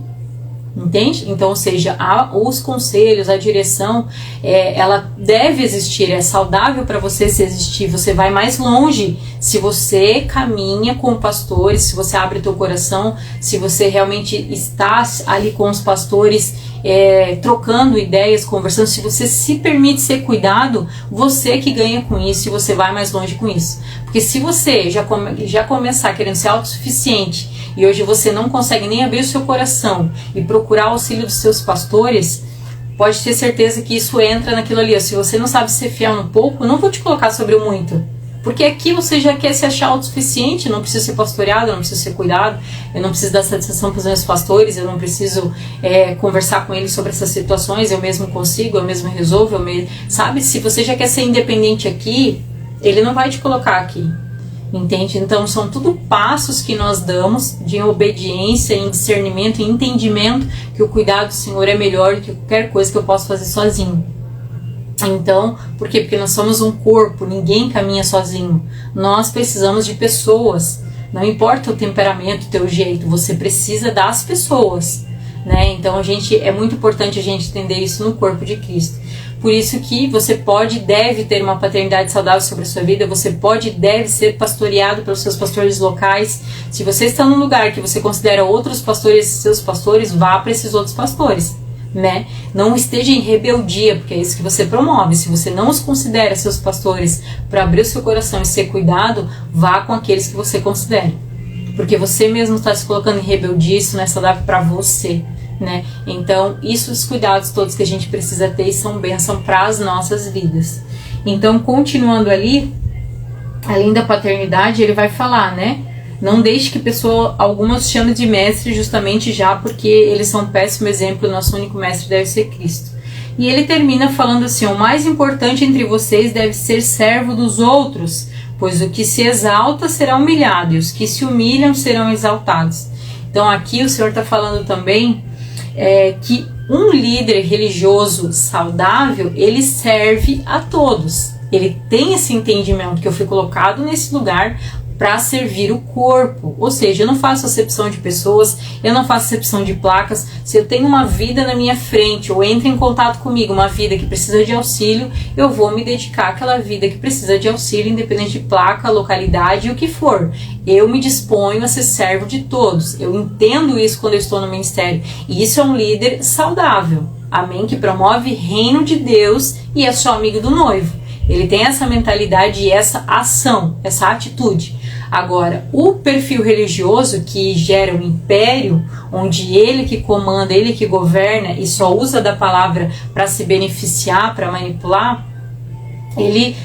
A: entende? Então, ou seja, os conselhos, a direção, ela deve existir, é saudável para você se existir. Você vai mais longe se você caminha com pastores, se você abre teu coração, se você realmente está ali com os pastores, trocando ideias, conversando. Se você se permite ser cuidado, você que ganha com isso e você vai mais longe com isso. Porque se você já começar querendo ser autossuficiente e hoje você não consegue nem abrir o seu coração e procurar o auxílio dos seus pastores, pode ter certeza que isso entra naquilo ali. Se você não sabe ser fiel um pouco, eu não vou te colocar sobre o muito. Porque aqui você já quer se achar autossuficiente, não preciso ser pastoreado, eu não preciso ser cuidado, eu não preciso dar satisfação para os meus pastores, eu não preciso conversar com eles sobre essas situações, eu mesmo consigo, eu mesmo resolvo, sabe? Se você já quer ser independente aqui, ele não vai te colocar aqui, entende? Então são tudo passos que nós damos de obediência, em discernimento, em entendimento que o cuidado do Senhor é melhor do que qualquer coisa que eu possa fazer sozinho. Então, por quê? Porque nós somos um corpo, ninguém caminha sozinho. Nós precisamos de pessoas. Não importa o temperamento, o teu jeito, você precisa das pessoas, né? Então, é muito importante a gente entender isso no corpo de Cristo. Por isso que você pode e deve ter uma paternidade saudável sobre a sua vida, você pode e deve ser pastoreado pelos seus pastores locais. Se você está num lugar que você considera outros pastores seus pastores, vá para esses outros pastores. Né? Não esteja em rebeldia, porque é isso que você promove. Se você não os considera seus pastores para abrir o seu coração e ser cuidado, vá com aqueles que você considera, porque você mesmo está se colocando em rebeldia. Isso não é saudável para você, né? Então, os cuidados todos que a gente precisa ter são bênção para as nossas vidas. Então, continuando ali, além da paternidade, ele vai falar, né? Não deixe que pessoa alguma os chame de mestre, justamente já porque eles são um péssimo exemplo. O nosso único mestre deve ser Cristo. E ele termina falando assim: o mais importante entre vocês deve ser servo dos outros, pois o que se exalta será humilhado, e os que se humilham serão exaltados. Então aqui o Senhor está falando também que um líder religioso saudável, ele serve a todos. Ele tem esse entendimento que eu fui colocado nesse lugar para servir o corpo. Ou seja, eu não faço acepção de pessoas, eu não faço acepção de placas. Se eu tenho uma vida na minha frente, ou entra em contato comigo, uma vida que precisa de auxílio, eu vou me dedicar àquela vida que precisa de auxílio, independente de placa, localidade e o que for. Eu me disponho a ser servo de todos. Eu entendo isso quando eu estou no ministério. E isso é um líder saudável, amém? Que promove reino de Deus e é só amigo do noivo. Ele tem essa mentalidade e essa ação, essa atitude. Agora, o perfil religioso que gera um império, onde ele que comanda, ele que governa e só usa da palavra para se beneficiar, para manipular, ele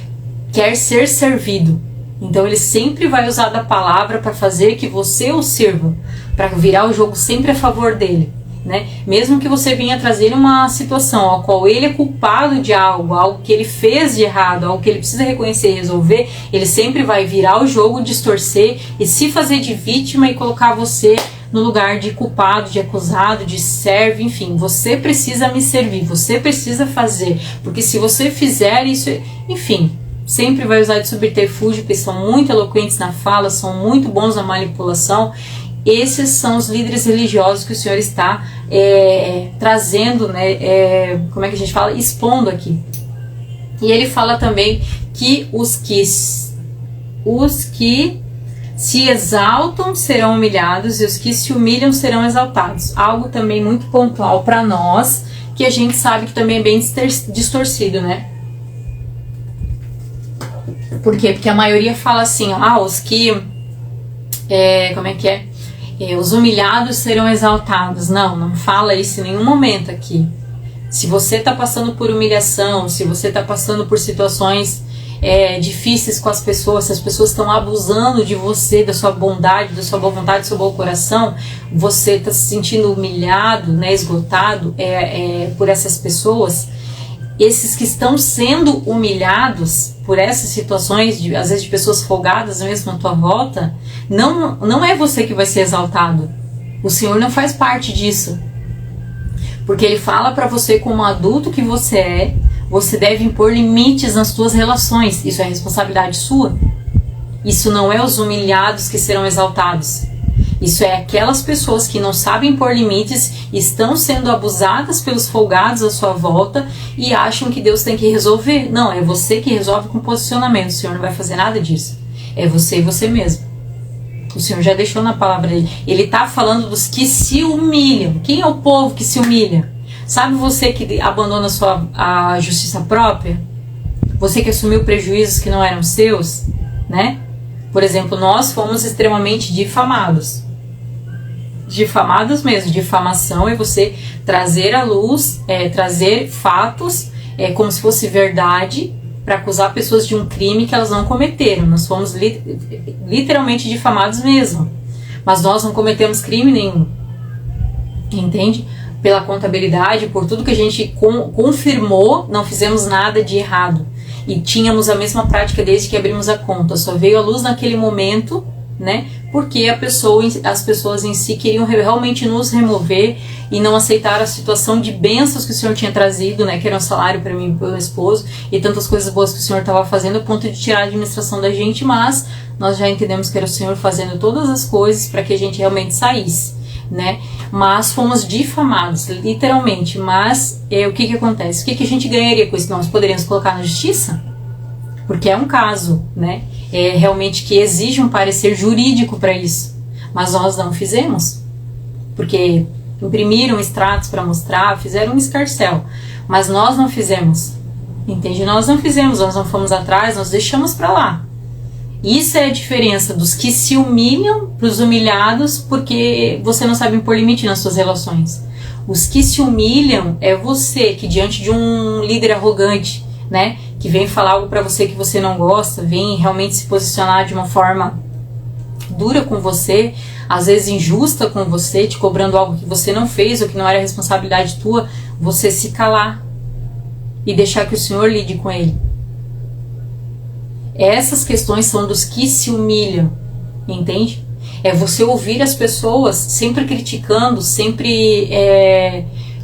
A: quer ser servido. Então ele sempre vai usar da palavra para fazer que você o sirva, para virar o jogo sempre a favor dele. Né? Mesmo que você venha trazer uma situação a qual ele é culpado de algo que ele fez de errado, algo que ele precisa reconhecer e resolver, ele sempre vai virar o jogo, distorcer e se fazer de vítima e colocar você no lugar de culpado, de acusado, de servo, enfim. Você precisa me servir, você precisa fazer, porque se você fizer isso, enfim, sempre vai usar de subterfúgio, porque são muito eloquentes na fala, são muito bons na manipulação. Esses são os líderes religiosos que o Senhor está trazendo, né, como é que a gente fala? Expondo aqui. E ele fala também que os que se exaltam serão humilhados e os que se humilham serão exaltados. Algo também muito pontual para nós, que a gente sabe que também é bem distorcido, né? Por quê? Porque a maioria fala assim, os que... como é que é? Os humilhados serão exaltados. Não fala isso em nenhum momento aqui. Se você está passando por humilhação, se você está passando por situações difíceis com as pessoas, se as pessoas estão abusando de você, da sua bondade, da sua boa vontade, do seu bom coração, você está se sentindo humilhado, né, esgotado por essas pessoas, esses que estão sendo humilhados por essas situações, às vezes de pessoas folgadas mesmo à tua volta, não é você que vai ser exaltado. O Senhor não faz parte disso. Porque Ele fala para você, como adulto que você deve impor limites nas suas relações. Isso é responsabilidade sua. Isso não é os humilhados que serão exaltados. Isso é aquelas pessoas que não sabem pôr limites, estão sendo abusadas pelos folgados à sua volta e acham que Deus tem que resolver. Não, é você que resolve com posicionamento. O Senhor não vai fazer nada disso. É você e você mesmo. O Senhor já deixou na palavra dele. Ele está falando dos que se humilham. Quem é o povo que se humilha? Sabe você que abandona a justiça própria? Você que assumiu prejuízos que não eram seus, né? Por exemplo, nós fomos extremamente difamados. Difamados mesmo. Difamação é você trazer à luz, trazer fatos como se fosse verdade para acusar pessoas de um crime que elas não cometeram. Nós fomos literalmente difamados mesmo. Mas nós não cometemos crime nenhum. Entende? Pela contabilidade, por tudo que a gente confirmou, não fizemos nada de errado. E tínhamos a mesma prática desde que abrimos a conta. Só veio à luz naquele momento, né? Porque as pessoas em si queriam realmente nos remover e não aceitar a situação de bênçãos que o Senhor tinha trazido, né? Que era um salário para mim e para o meu esposo e tantas coisas boas que o Senhor estava fazendo a ponto de tirar a administração da gente, mas nós já entendemos que era o Senhor fazendo todas as coisas para que a gente realmente saísse, né? Mas fomos difamados, literalmente. Mas o que acontece? O que a gente ganharia com isso? Nós poderíamos colocar na justiça? Porque é um caso, né? Realmente que exige um parecer jurídico para isso. Mas nós não fizemos. Porque imprimiram extratos para mostrar, fizeram um escarcéu. Mas nós não fizemos. Entende? Nós não fizemos, nós não fomos atrás, nós deixamos para lá. Isso é a diferença dos que se humilham para os humilhados porque você não sabe impor limite nas suas relações. Os que se humilham é você que diante de um líder arrogante, né, que vem falar algo para você que você não gosta, vem realmente se posicionar de uma forma dura com você, às vezes injusta com você, te cobrando algo que você não fez ou que não era responsabilidade tua, você se calar e deixar que o Senhor lide com ele. Essas questões são dos que se humilham, entende? É você ouvir as pessoas sempre criticando, sempre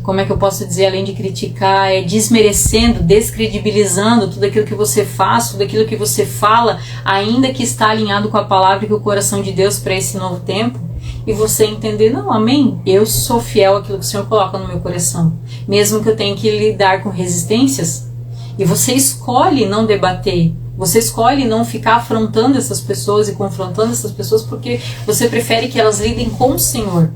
A: como é que eu posso dizer, além de criticar, desmerecendo, descredibilizando tudo aquilo que você faz, tudo aquilo que você fala, ainda que está alinhado com a palavra e com o coração de Deus para esse novo tempo, e você entender, não, amém, eu sou fiel àquilo que o Senhor coloca no meu coração, mesmo que eu tenha que lidar com resistências, e você escolhe não debater, você escolhe não ficar afrontando essas pessoas e confrontando essas pessoas, porque você prefere que elas lidem com o Senhor.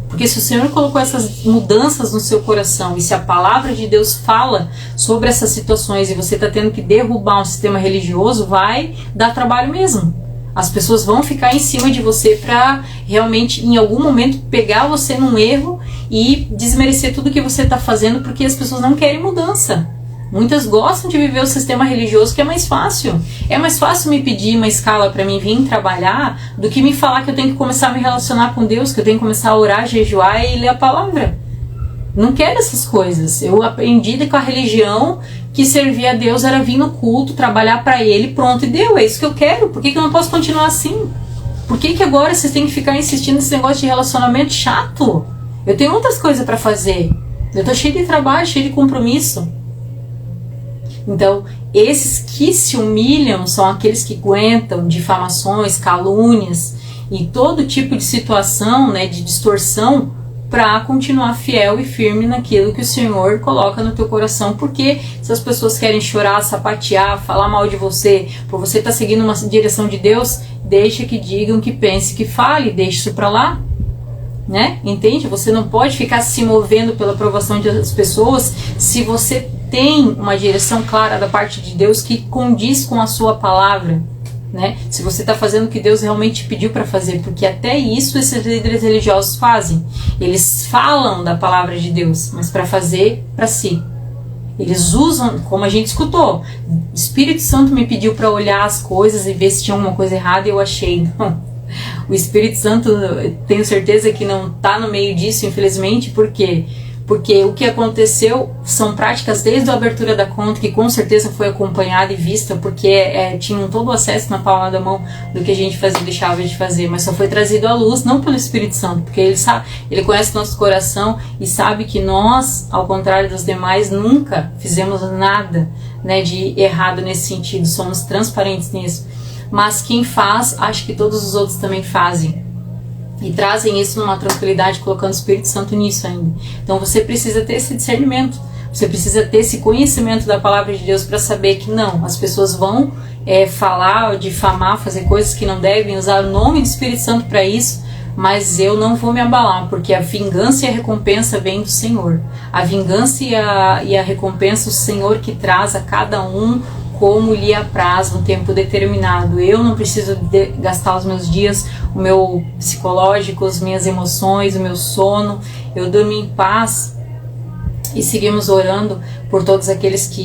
A: Porque se o Senhor colocou essas mudanças no seu coração, e se a palavra de Deus fala sobre essas situações, e você está tendo que derrubar um sistema religioso, vai dar trabalho mesmo. As pessoas vão ficar em cima de você para realmente, em algum momento, pegar você num erro e desmerecer tudo que você está fazendo, porque as pessoas não querem mudança. Muitas gostam de viver o sistema religioso, que é mais fácil. É mais fácil me pedir uma escala para mim vir trabalhar do que me falar que eu tenho que começar a me relacionar com Deus, que eu tenho que começar a orar, jejuar e ler a palavra. Não quero essas coisas. Eu aprendi que a religião que servia a Deus era vir no culto, trabalhar para Ele, pronto, e deu. É isso que eu quero. Por que eu não posso continuar assim? Por que agora vocês têm que ficar insistindo nesse negócio de relacionamento chato? Eu tenho outras coisas para fazer. Eu tô cheio de trabalho, cheio de compromisso. Então, esses que se humilham são aqueles que aguentam difamações, calúnias e todo tipo de situação, né, de distorção, para continuar fiel e firme naquilo que o Senhor coloca no teu coração. Porque se as pessoas querem chorar, sapatear, falar mal de você, por você estar seguindo uma direção de Deus, deixa que digam, que pense, que fale, deixa isso para lá. Né? Entende? Você não pode ficar se movendo pela aprovação das pessoas se você tem uma direção clara da parte de Deus que condiz com a sua palavra, né? Se você está fazendo o que Deus realmente pediu para fazer, porque até isso esses líderes religiosos fazem. Eles falam da palavra de Deus, mas para fazer para si. Eles usam, como a gente escutou, o Espírito Santo me pediu para olhar as coisas e ver se tinha alguma coisa errada e eu achei. Não. O Espírito Santo, tenho certeza que não está no meio disso, infelizmente. Por quê? Porque o que aconteceu são práticas desde a abertura da conta, que com certeza foi acompanhada e vista, porque tinham todo o acesso na palma da mão do que a gente fazia e deixava de fazer, mas só foi trazido à luz, não pelo Espírito Santo, porque ele sabe, ele conhece nosso coração e sabe que nós, ao contrário dos demais, nunca fizemos nada, né, de errado nesse sentido, somos transparentes nisso. Mas quem faz, acho que todos os outros também fazem. E trazem isso numa tranquilidade, colocando o Espírito Santo nisso ainda. Então você precisa ter esse discernimento. Você precisa ter esse conhecimento da palavra de Deus para saber que não, as pessoas vão falar, difamar, fazer coisas que não devem, usar o nome do Espírito Santo para isso, mas eu não vou me abalar, porque a vingança e a recompensa vêm do Senhor. A vingança e a recompensa, o Senhor que traz a cada um como lhe apraz no tempo determinado. Eu não preciso gastar os meus dias, o meu psicológico, as minhas emoções, o meu sono. Eu durmo em paz e seguimos orando por todos aqueles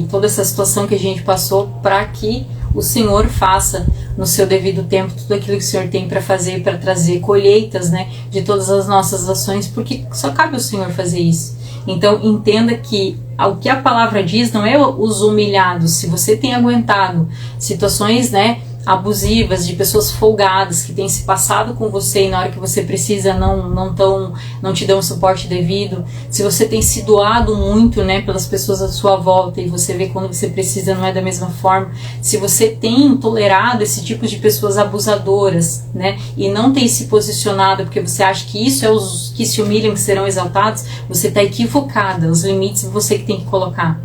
A: toda essa situação que a gente passou, para que o Senhor faça no seu devido tempo tudo aquilo que o Senhor tem para fazer, para trazer colheitas, né, de todas as nossas ações, porque só cabe ao Senhor fazer isso. Então entenda que o que a palavra diz não é os humilhados. Se você tem aguentado situações, né, abusivas, de pessoas folgadas que têm se passado com você e na hora que você precisa não te dão o suporte devido, se você tem se doado muito, né, pelas pessoas à sua volta e você vê quando você precisa não é da mesma forma, se você tem tolerado esse tipo de pessoas abusadoras, né, e não tem se posicionado porque você acha que isso é os que se humilham que serão exaltados, você está equivocada. Os limites você que tem que colocar.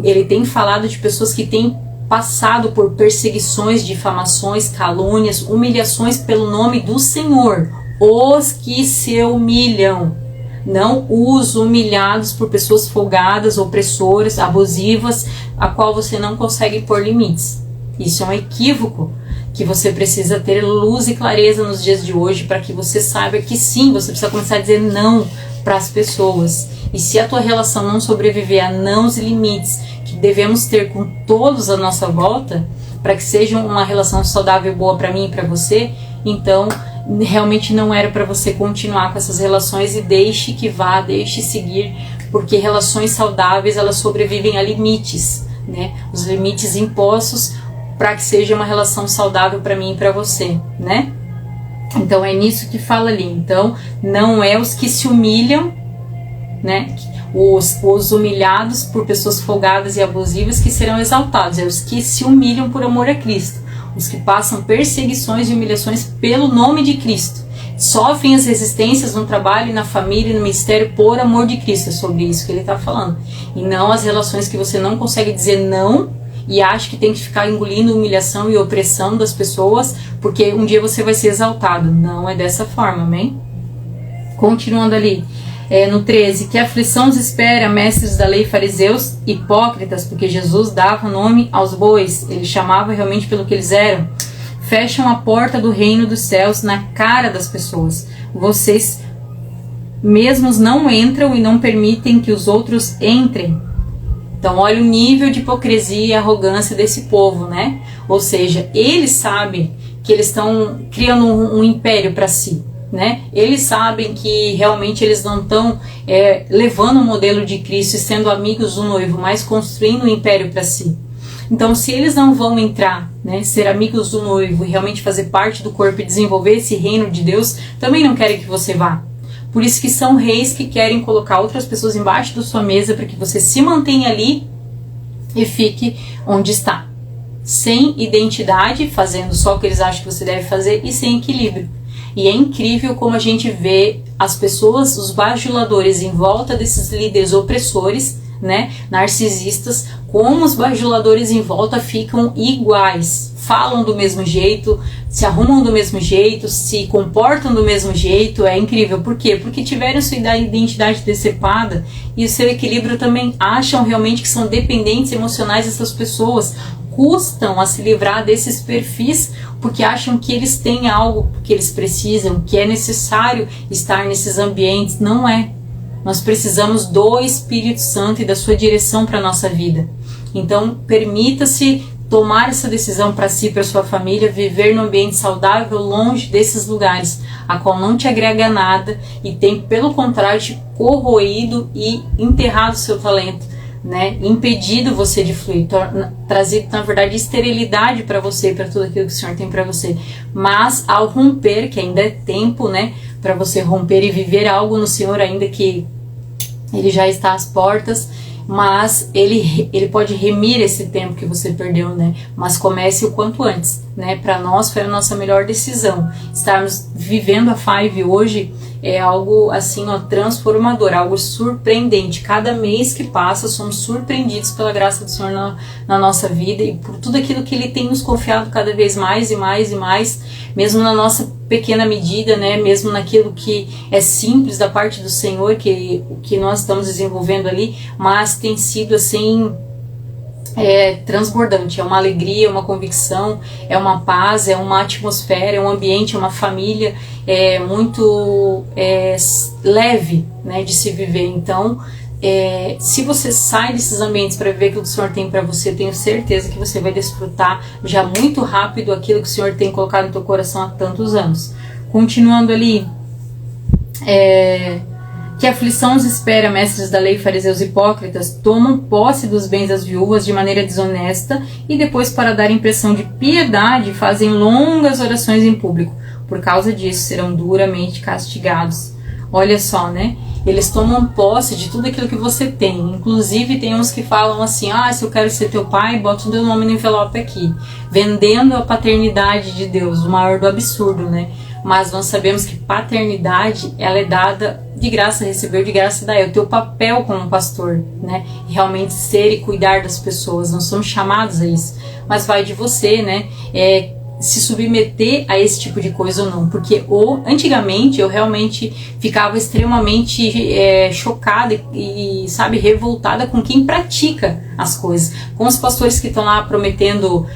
A: Ele tem falado de pessoas que têm passado por perseguições, difamações, calúnias, humilhações pelo nome do Senhor. Os que se humilham, não os humilhados por pessoas folgadas, opressoras, abusivas, a qual você não consegue pôr limites. Isso é um equívoco que você precisa ter luz e clareza nos dias de hoje, para que você saiba que sim, você precisa começar a dizer não para as pessoas. E se a tua relação não sobreviver a nãos e limites que devemos ter com todos à nossa volta, para que seja uma relação saudável e boa para mim e para você, então realmente não era para você continuar com essas relações, e deixe que vá, deixe seguir, porque relações saudáveis, elas sobrevivem a limites, né? Os limites impostos para que seja uma relação saudável para mim e para você, né? Então é nisso que fala ali. Então não é os que se humilham né? Os humilhados por pessoas folgadas e abusivas que serão exaltados, os que se humilham por amor a Cristo, os que passam perseguições e humilhações pelo nome de Cristo, sofrem as resistências no trabalho, na família e no ministério por amor de Cristo. É sobre isso que ele está falando, e não as relações que você não consegue dizer não e acha que tem que ficar engolindo humilhação e opressão das pessoas porque um dia você vai ser exaltado. Não é dessa forma, amém? Continuando ali, no 13, que aflição os espera, mestres da lei, fariseus, hipócritas, porque Jesus dava nome aos bois, ele chamava realmente pelo que eles eram. Fecham a porta do reino dos céus na cara das pessoas. Vocês mesmos não entram e não permitem que os outros entrem. Então olha o nível de hipocrisia e arrogância desse povo, né? Ou seja, eles sabem que eles estão criando um império para si, né? Eles sabem que realmente eles não estão levando o modelo de Cristo e sendo amigos do noivo, mas construindo um império para si. Então, se eles não vão entrar, né, ser amigos do noivo e realmente fazer parte do corpo e desenvolver esse reino de Deus, também não querem que você vá. Por isso que são reis que querem colocar outras pessoas embaixo da sua mesa para que você se mantenha ali e fique onde está. Sem identidade, fazendo só o que eles acham que você deve fazer e sem equilíbrio. E é incrível como a gente vê as pessoas, os bajuladores em volta desses líderes opressores, né, narcisistas, como os bajuladores em volta ficam iguais, falam do mesmo jeito, se arrumam do mesmo jeito, se comportam do mesmo jeito. É incrível. Por quê? Porque tiveram sua identidade decepada e o seu equilíbrio também. Acham realmente que são dependentes emocionais dessas pessoas, custam a se livrar desses perfis porque acham que eles têm algo que eles precisam, que é necessário estar nesses ambientes. Não é. Nós precisamos do Espírito Santo e da sua direção para a nossa vida. Então, permita-se tomar essa decisão para si, para sua família, viver num ambiente saudável, longe desses lugares, a qual não te agrega nada e tem, pelo contrário, te corroído e enterrado o seu talento, né? Impedido você de fluir, trazido, na verdade, esterilidade para você e para tudo aquilo que o Senhor tem para você. Mas, ao romper, que ainda é tempo, né, para você romper e viver algo no Senhor, ainda que ele já está às portas, mas ele pode remir esse tempo que você perdeu, né? Mas comece o quanto antes, né? Para nós foi a nossa melhor decisão. Estarmos vivendo a Five hoje é algo assim, ó, transformador, algo surpreendente. Cada mês que passa somos surpreendidos pela graça do Senhor na nossa vida e por tudo aquilo que Ele tem nos confiado cada vez mais e mais e mais, mesmo na nossa pequena medida, né? Mesmo naquilo que é simples da parte do Senhor, que nós estamos desenvolvendo ali, mas tem sido assim transbordante. É uma alegria, uma convicção, é uma paz, é uma atmosfera, é um ambiente, é uma família muito leve, né, de se viver. Então, se você sai desses ambientes para viver aquilo que o Senhor tem para você, tenho certeza que você vai desfrutar já muito rápido aquilo que o Senhor tem colocado no teu coração há tantos anos. Continuando ali, que aflição os espera, mestres da lei, fariseus hipócritas, tomam posse dos bens das viúvas de maneira desonesta e depois, para dar impressão de piedade, fazem longas orações em público. Por causa disso, serão duramente castigados. Olha só, né? Eles tomam posse de tudo aquilo que você tem. Inclusive, tem uns que falam assim, se eu quero ser teu pai, bota o teu nome no envelope aqui. Vendendo a paternidade de Deus, o maior do absurdo, né? Mas nós sabemos que paternidade, ela é dada de graça, recebeu de graça daí. É o teu papel como pastor, né? Realmente ser e cuidar das pessoas. Nós somos chamados a isso. Mas vai de você, né? Se submeter a esse tipo de coisa ou não. Porque antigamente eu realmente ficava extremamente chocada e, sabe, revoltada com quem pratica as coisas. Com os pastores que estão lá prometendo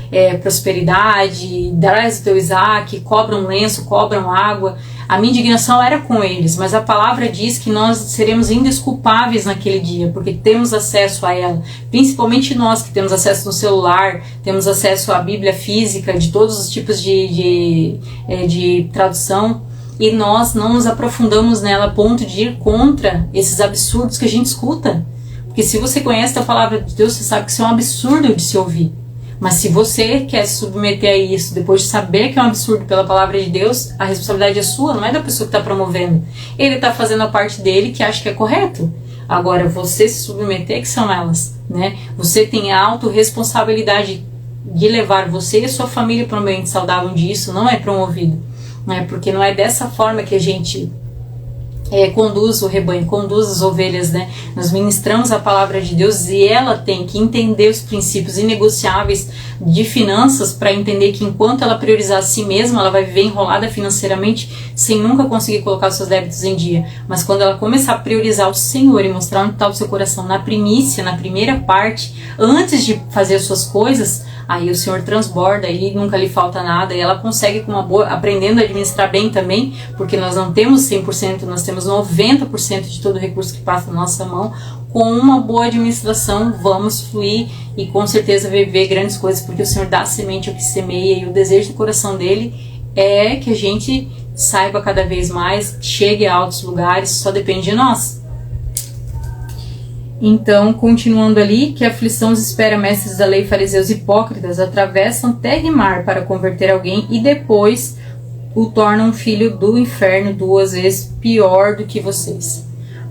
A: prosperidade, darás o teu Isaac, cobram lenço, cobram água. A minha indignação era com eles, mas a palavra diz que nós seremos indesculpáveis naquele dia, porque temos acesso a ela, principalmente nós que temos acesso no celular, temos acesso à Bíblia física, de todos os tipos de tradução, e nós não nos aprofundamos nela a ponto de ir contra esses absurdos que a gente escuta. Porque se você conhece a palavra de Deus, você sabe que isso é um absurdo de se ouvir. Mas se você quer se submeter a isso, depois de saber que é um absurdo pela palavra de Deus, a responsabilidade é sua, não é da pessoa que está promovendo. Ele está fazendo a parte dele que acha que é correto. Agora, você se submeter, que são elas, né? Você tem a autorresponsabilidade de levar você e a sua família para um ambiente saudável, onde isso não é promovido, né? Porque não é dessa forma que a gente conduz o rebanho, conduz as ovelhas, né? Nós ministramos a palavra de Deus e ela tem que entender os princípios inegociáveis de finanças para entender que enquanto ela priorizar a si mesma, ela vai viver enrolada financeiramente sem nunca conseguir colocar os seus débitos em dia. Mas quando ela começar a priorizar o Senhor e mostrar onde está o seu coração na primícia, na primeira parte, antes de fazer as suas coisas, aí o Senhor transborda e nunca lhe falta nada, e ela consegue com uma boa, aprendendo a administrar bem também, porque nós não temos 100%, nós temos 90% de todo o recurso que passa na nossa mão. Com uma boa administração vamos fluir e com certeza viver grandes coisas, porque o Senhor dá a semente ao que semeia, e o desejo do coração dele é que a gente saiba cada vez mais, chegue a altos lugares, só depende de nós. Então, continuando ali, que a aflição os espera, mestres da lei, fariseus hipócritas, atravessam terra e mar para converter alguém e depois o tornam filho do inferno 2 vezes pior do que vocês.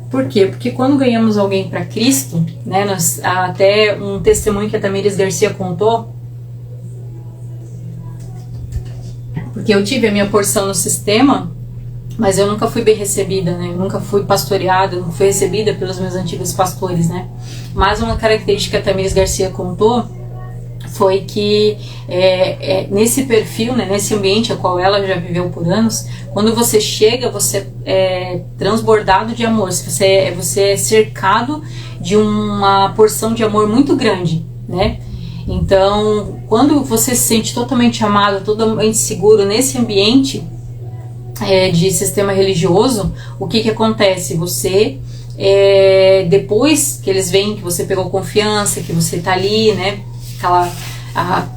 A: Por quê? Porque quando ganhamos alguém para Cristo, né, até um testemunho que a Tamires Garcia contou, porque eu tive a minha porção no sistema, mas eu nunca fui bem recebida, né? Eu nunca fui pastoreada, não fui recebida pelos meus antigos pastores, né? Mas uma característica que a Tamires Garcia contou foi que nesse perfil, né, nesse ambiente a qual ela já viveu por anos, quando você chega, você é transbordado de amor, você é cercado de uma porção de amor muito grande, né? Então, quando você se sente totalmente amado, totalmente seguro nesse ambiente de sistema religioso, o que acontece? Você, depois que eles veem que você pegou confiança, que você tá ali, né,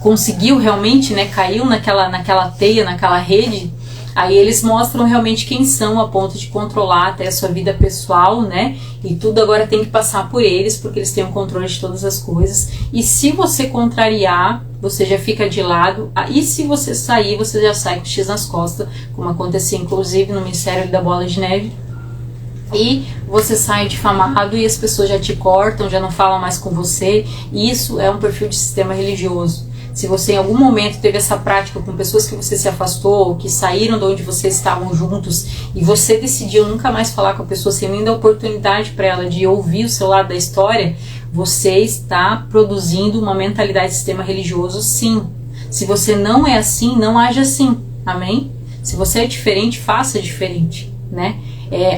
A: conseguiu realmente, né, caiu naquela teia, naquela rede, aí eles mostram realmente quem são, a ponto de controlar até a sua vida pessoal, né, e tudo agora tem que passar por eles, porque eles têm o controle de todas as coisas, e se você contrariar, você já fica de lado, e se você sair, você já sai com X nas costas, como acontecia inclusive no Ministério da Bola de Neve, e você sai difamado e as pessoas já te cortam, já não falam mais com você. Isso é um perfil de sistema religioso. Se você em algum momento teve essa prática com pessoas que você se afastou, que saíram de onde vocês estavam juntos, e você decidiu nunca mais falar com a pessoa sem nem dar oportunidade para ela de ouvir o seu lado da história, você está produzindo uma mentalidade de sistema religioso, sim. Se você não é assim, não age assim, amém? Se você é diferente, faça diferente, né?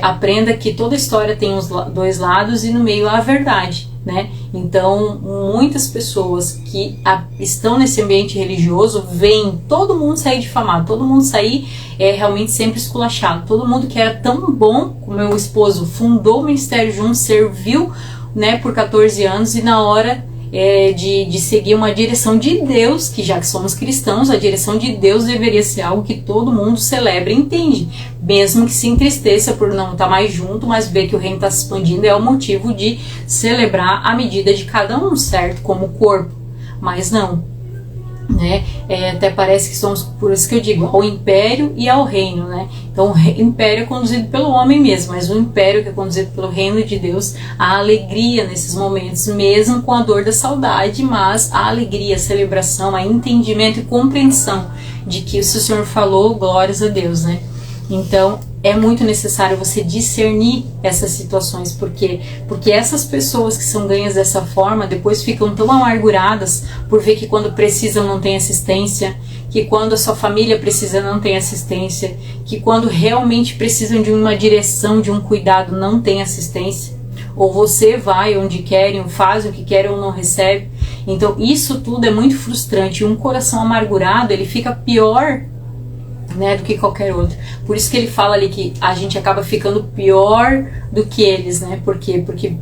A: Aprenda que toda história tem os dois lados e no meio há a verdade, né? Então, muitas pessoas que estão nesse ambiente religioso veem todo mundo sair difamado, todo mundo sair realmente sempre esculachado, todo mundo que era tão bom, como meu esposo fundou o ministério junto, serviu, né, por 14 anos, e na hora de seguir uma direção de Deus, que já que somos cristãos, a direção de Deus deveria ser algo que todo mundo celebra e entende, mesmo que se entristeça por não estar mais junto, mas ver que o reino está se expandindo é o motivo de celebrar a medida de cada um, certo? Como corpo, mas não, né? Até parece que somos, por isso que eu digo, ao império e ao reino, né? Então o império é conduzido pelo homem mesmo, mas o império que é conduzido pelo reino de Deus, a alegria nesses momentos, mesmo com a dor da saudade, mas a alegria, a celebração, a entendimento e compreensão de que se o Senhor falou, glórias a Deus, né? Então é muito necessário você discernir essas situações, porque essas pessoas que são ganhas dessa forma depois ficam tão amarguradas por ver que quando precisam não tem assistência, que quando a sua família precisa não tem assistência, que quando realmente precisam de uma direção, de um cuidado, não tem assistência, ou você vai onde querem, faz o que querem ou não recebe. Então isso tudo é muito frustrante, e um coração amargurado ele fica pior, né, do que qualquer outro. Por isso que ele fala ali que a gente acaba ficando pior do que eles, né? Por quê? Porque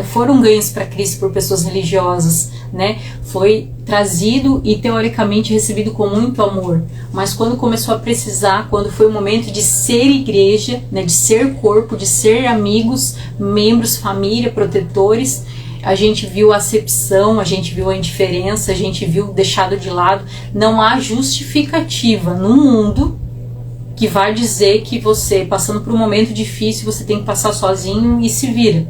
A: foram ganhos para Cristo por pessoas religiosas, né? Foi trazido e teoricamente recebido com muito amor. Mas quando começou a precisar, quando foi o momento de ser igreja, né, de ser corpo, de ser amigos, membros, família, protetores, a gente viu a acepção, a gente viu a indiferença, a gente viu deixado de lado. Não há justificativa no mundo que vai dizer que você, passando por um momento difícil, você tem que passar sozinho e se vira.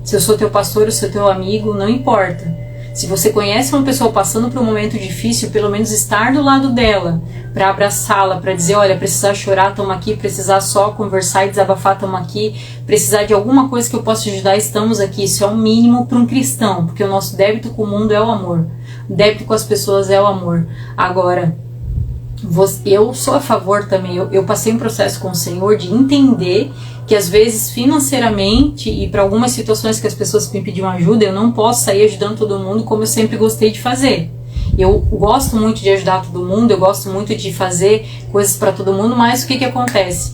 A: Se eu sou teu pastor ou sou teu amigo, não importa. Se você conhece uma pessoa passando por um momento difícil, pelo menos estar do lado dela, para abraçá-la, para dizer, olha, precisar chorar, estamos aqui, precisar só conversar e desabafar, estamos aqui, precisar de alguma coisa que eu possa te ajudar, estamos aqui. Isso é o mínimo para um cristão, porque o nosso débito com o mundo é o amor. O débito com as pessoas é o amor. Agora, eu sou a favor também, eu passei um processo com o Senhor de entender que às vezes financeiramente e para algumas situações que as pessoas me pediam ajuda, eu não posso sair ajudando todo mundo como eu sempre gostei de fazer. Eu gosto muito de ajudar todo mundo, eu gosto muito de fazer coisas para todo mundo, mas o que acontece?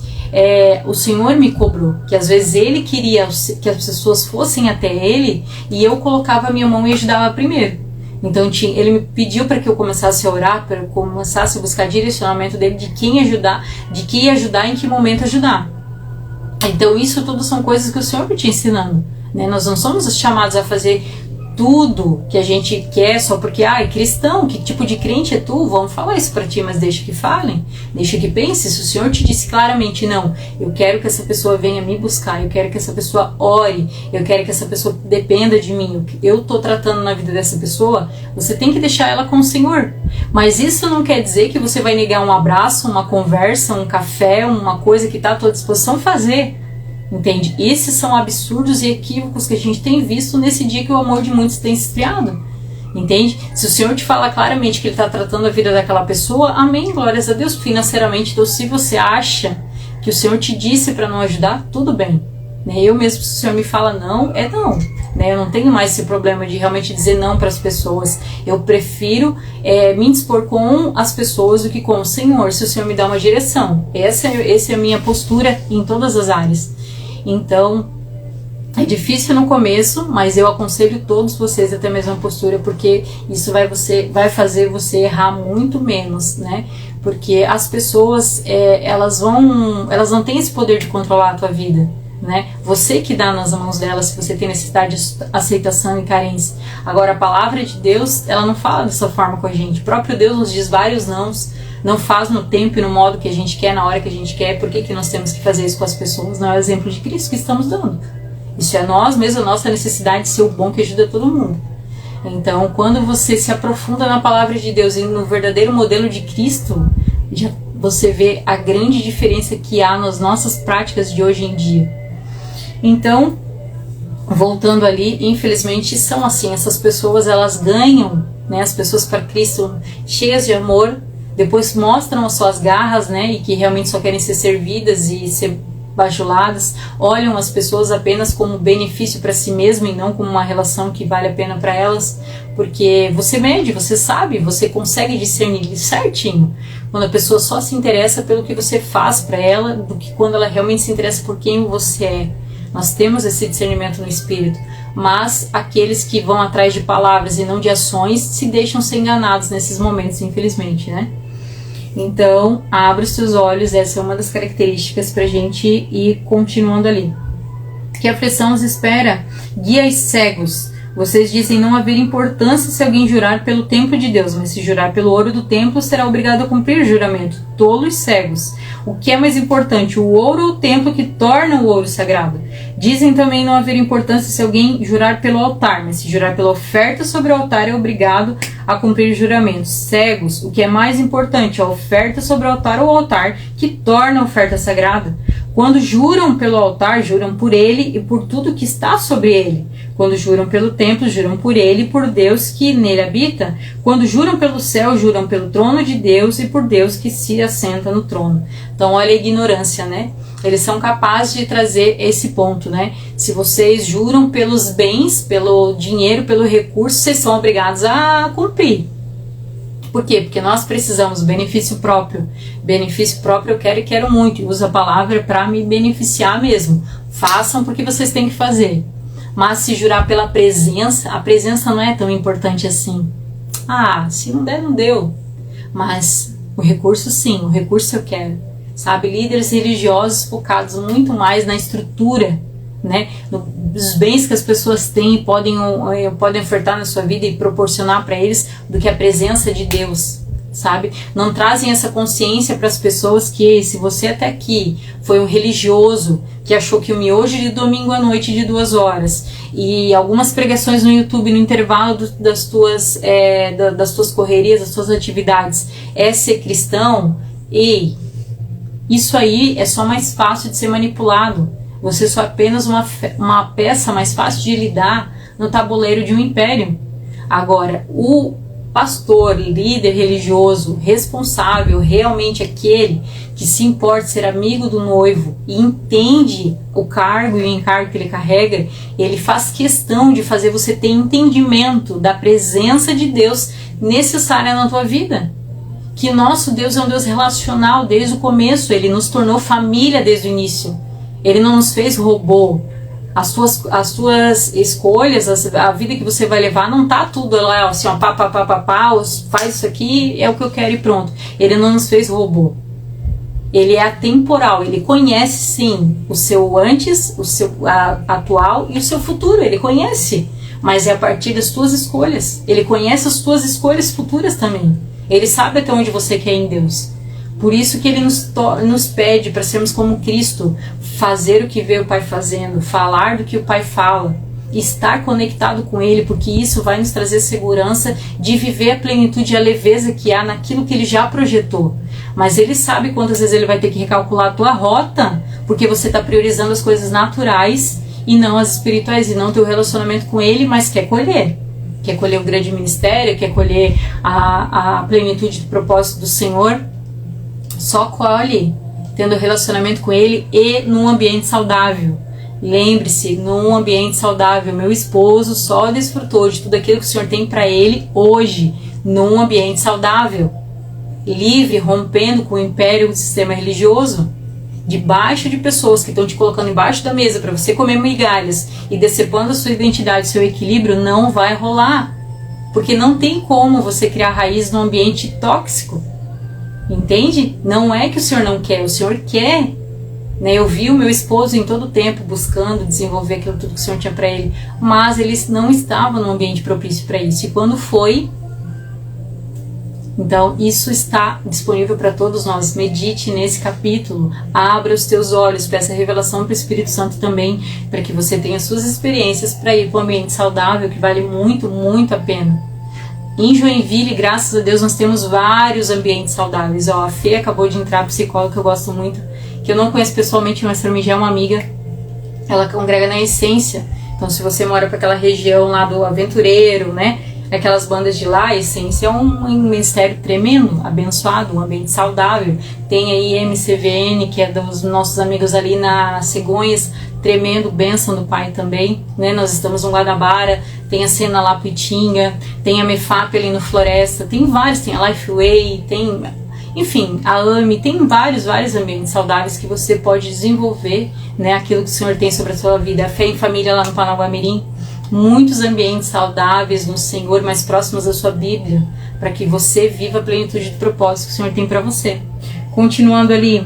A: O Senhor me cobrou, que às vezes Ele queria que as pessoas fossem até Ele e eu colocava a minha mão e ajudava primeiro. Então Ele me pediu para que eu começasse a orar, para que eu começasse a buscar direcionamento dele de quem ajudar, de que ajudar, em que momento ajudar. Então isso tudo são coisas que o Senhor está te ensinando, né? Nós não somos chamados a fazer tudo que a gente quer só porque, cristão, que tipo de crente é tu? Vamos falar isso para ti, mas deixa que falem, deixa que pense. Se o Senhor te disse claramente, não, eu quero que essa pessoa venha me buscar, eu quero que essa pessoa ore, eu quero que essa pessoa dependa de mim, eu estou tratando na vida dessa pessoa, você tem que deixar ela com o Senhor. Mas isso não quer dizer que você vai negar um abraço, uma conversa, um café, uma coisa que está à tua disposição fazer. Entende? Esses são absurdos e equívocos que a gente tem visto nesse dia que o amor de muitos tem esfriado. Entende? Se o Senhor te fala claramente que Ele está tratando a vida daquela pessoa, amém, glórias a Deus, financeiramente. Então, se você acha que o Senhor te disse para não ajudar, tudo bem. Né? Eu mesmo, se o Senhor me fala não, é não. Né? Eu não tenho mais esse problema de realmente dizer não para as pessoas. Eu prefiro me dispor com as pessoas do que com o Senhor, se o Senhor me dá uma direção. Essa é a minha postura em todas as áreas. Então, é difícil no começo, mas eu aconselho todos vocês a ter a mesma postura, porque isso vai fazer você errar muito menos, né? Porque as pessoas, elas não têm esse poder de controlar a tua vida, né? Você que dá nas mãos delas, se você tem necessidade de aceitação e carência. Agora, a palavra de Deus, ela não fala dessa forma com a gente. O próprio Deus nos diz vários nãos, não faz no tempo e no modo que a gente quer, na hora que a gente quer. Por que nós temos que fazer isso com as pessoas? Não é o exemplo de Cristo que estamos dando. Isso é nós mesmos, a nossa necessidade de ser o bom que ajuda todo mundo. Então, quando você se aprofunda na palavra de Deus e no verdadeiro modelo de Cristo, você vê a grande diferença que há nas nossas práticas de hoje em dia. Então, voltando ali, infelizmente são assim, essas pessoas, elas ganham, né, as pessoas para Cristo cheias de amor, depois mostram as suas garras, né, e que realmente só querem ser servidas e ser bajuladas, olham as pessoas apenas como benefício para si mesmo e não como uma relação que vale a pena para elas, porque você mede, você sabe, você consegue discernir certinho quando a pessoa só se interessa pelo que você faz para ela, do que quando ela realmente se interessa por quem você é. Nós temos esse discernimento no espírito, mas aqueles que vão atrás de palavras e não de ações se deixam ser enganados nesses momentos, infelizmente, né? Então, abre os seus olhos, essa é uma das características para a gente ir continuando ali. Que a aflição os espera, guias cegos. Vocês dizem não haver importância se alguém jurar pelo templo de Deus, mas se jurar pelo ouro do templo, será obrigado a cumprir o juramento. Tolos cegos. O que é mais importante, o ouro ou o templo que torna o ouro sagrado? Dizem também não haver importância se alguém jurar pelo altar, mas se jurar pela oferta sobre o altar, é obrigado a cumprir o juramento. Cegos. O que é mais importante, a oferta sobre o altar ou o altar que torna a oferta sagrada? Quando juram pelo altar, juram por ele e por tudo que está sobre ele. Quando juram pelo templo, juram por ele e por Deus que nele habita. Quando juram pelo céu, juram pelo trono de Deus e por Deus que se assenta no trono. Então, olha a ignorância, né? Eles são capazes de trazer esse ponto, né? Se vocês juram pelos bens, pelo dinheiro, pelo recurso, vocês são obrigados a cumprir. Por quê? Porque nós precisamos benefício próprio. Benefício próprio eu quero e quero muito. Eu uso a palavra para me beneficiar mesmo. Façam porque vocês têm que fazer. Mas se jurar pela presença, a presença não é tão importante assim. Se não der, não deu. Mas o recurso sim, o recurso eu quero. Sabe, líderes religiosos focados muito mais na estrutura, né? Nos bens que as pessoas têm e podem ofertar na sua vida e proporcionar para eles do que a presença de Deus, sabe? Não trazem essa consciência para as pessoas que se você até aqui foi um religioso, que achou que o miojo de domingo à noite de 2 horas e algumas pregações no YouTube no intervalo das tuas correrias, das tuas atividades é ser cristão, isso aí é só mais fácil de ser manipulado. Você só é apenas uma peça mais fácil de lidar no tabuleiro de um império. Agora, o pastor, líder religioso, responsável, realmente aquele que se importa ser amigo do noivo e entende o cargo e o encargo que ele carrega, ele faz questão de fazer você ter entendimento da presença de Deus necessária na tua vida. Que nosso Deus é um Deus relacional desde o começo, ele nos tornou família desde o início. Ele não nos fez robô. As tuas escolhas, a vida que você vai levar, não tá tudo lá assim, ó, faz isso aqui, é o que eu quero e pronto. Ele não nos fez robô. Ele é atemporal, ele conhece sim o seu antes, o seu atual e o seu futuro, ele conhece. Mas é a partir das tuas escolhas. Ele conhece as tuas escolhas futuras também. Ele sabe até onde você quer ir em Deus. Por isso que ele nos pede para sermos como Cristo, fazer o que vê o Pai fazendo, falar do que o Pai fala, estar conectado com Ele, porque isso vai nos trazer segurança de viver a plenitude e a leveza que há naquilo que Ele já projetou. Mas Ele sabe quantas vezes Ele vai ter que recalcular a tua rota, porque você está priorizando as coisas naturais e não as espirituais, e não teu relacionamento com Ele, mas quer colher. Quer colher o grande ministério, quer colher a plenitude do propósito do Senhor. Só colhe tendo relacionamento com Ele e num ambiente saudável. Lembre-se, num ambiente saudável, meu esposo só desfrutou de tudo aquilo que o Senhor tem para ele hoje, num ambiente saudável, livre, rompendo com o império do sistema religioso, debaixo de pessoas que estão te colocando embaixo da mesa para você comer migalhas e decepando a sua identidade, seu equilíbrio, não vai rolar, porque não tem como você criar raiz num ambiente tóxico. Entende? Não é que o Senhor não quer, o Senhor quer. Né? Eu vi o meu esposo em todo o tempo buscando desenvolver aquilo tudo que o Senhor tinha para ele, mas ele não estava num ambiente propício para isso. E quando foi, então isso está disponível para todos nós. Medite nesse capítulo, abra os teus olhos, peça revelação para o Espírito Santo também, para que você tenha suas experiências para ir para um ambiente saudável, que vale muito, muito a pena. Em Joinville, graças a Deus, nós temos vários ambientes saudáveis. Ó, a Fê acabou de entrar, psicóloga que eu gosto muito, que eu não conheço pessoalmente, mas para mim já é uma amiga. Ela congrega na Essência. Então, se você mora para aquela região lá do Aventureiro, né? Aquelas bandas de lá, a Essência é um ministério tremendo, abençoado, um ambiente saudável. Tem aí MCVN, que é dos nossos amigos ali na Cegonhas, tremendo, bênção do Pai também, né? Nós estamos no Guanabara, tem a Cena lá Pitinga, tem a Mefap ali no Floresta, tem vários, tem a Lifeway, tem, enfim, a AME, tem vários ambientes saudáveis que você pode desenvolver, né? Aquilo que o Senhor tem sobre a sua vida. A Fé em Família lá no Panaguamirim, muitos ambientes saudáveis no Senhor, mais próximos da sua Bíblia, para que você viva a plenitude do propósito que o Senhor tem para você. Continuando ali,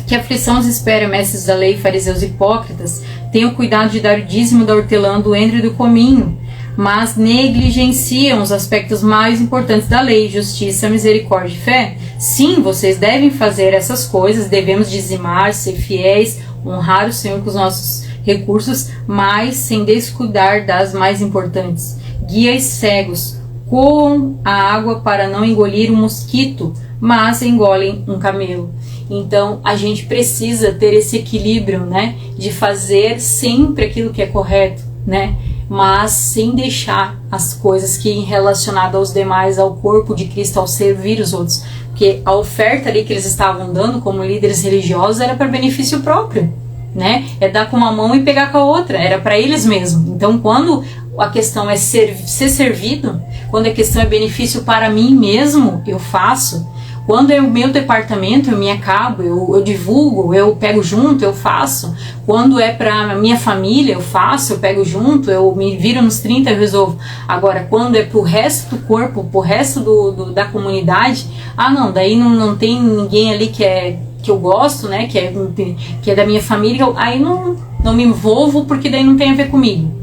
A: que aflição os espera, mestres da lei, fariseus hipócritas, tenham cuidado de dar o dízimo da hortelã, do endro e do cominho, mas negligenciam os aspectos mais importantes da lei, justiça, misericórdia e fé. Sim, vocês devem fazer essas coisas, devemos dizimar, ser fiéis, honrar o Senhor com os nossos recursos, mas sem descuidar das mais importantes. Guias cegos coam a água para não engolir um mosquito, mas engolem um camelo. Então a gente precisa ter esse equilíbrio, né, de fazer sempre aquilo que é correto, né, mas sem deixar as coisas que relacionadas aos demais, ao corpo de Cristo, ao servir os outros, porque a oferta ali que eles estavam dando como líderes religiosos era para benefício próprio, né, é dar com uma mão e pegar com a outra, era para eles mesmos. Então quando a questão é ser servido, quando a questão é benefício para mim mesmo, eu faço. Quando é o meu departamento, eu me acabo, eu divulgo, eu pego junto, eu faço. Quando é para minha família, eu faço, eu pego junto, eu me viro nos 30 e resolvo. Agora, quando é para o resto do corpo, para o resto da comunidade, não, daí não tem ninguém ali que eu gosto, né, que é da minha família, aí não me envolvo, porque daí não tem a ver comigo.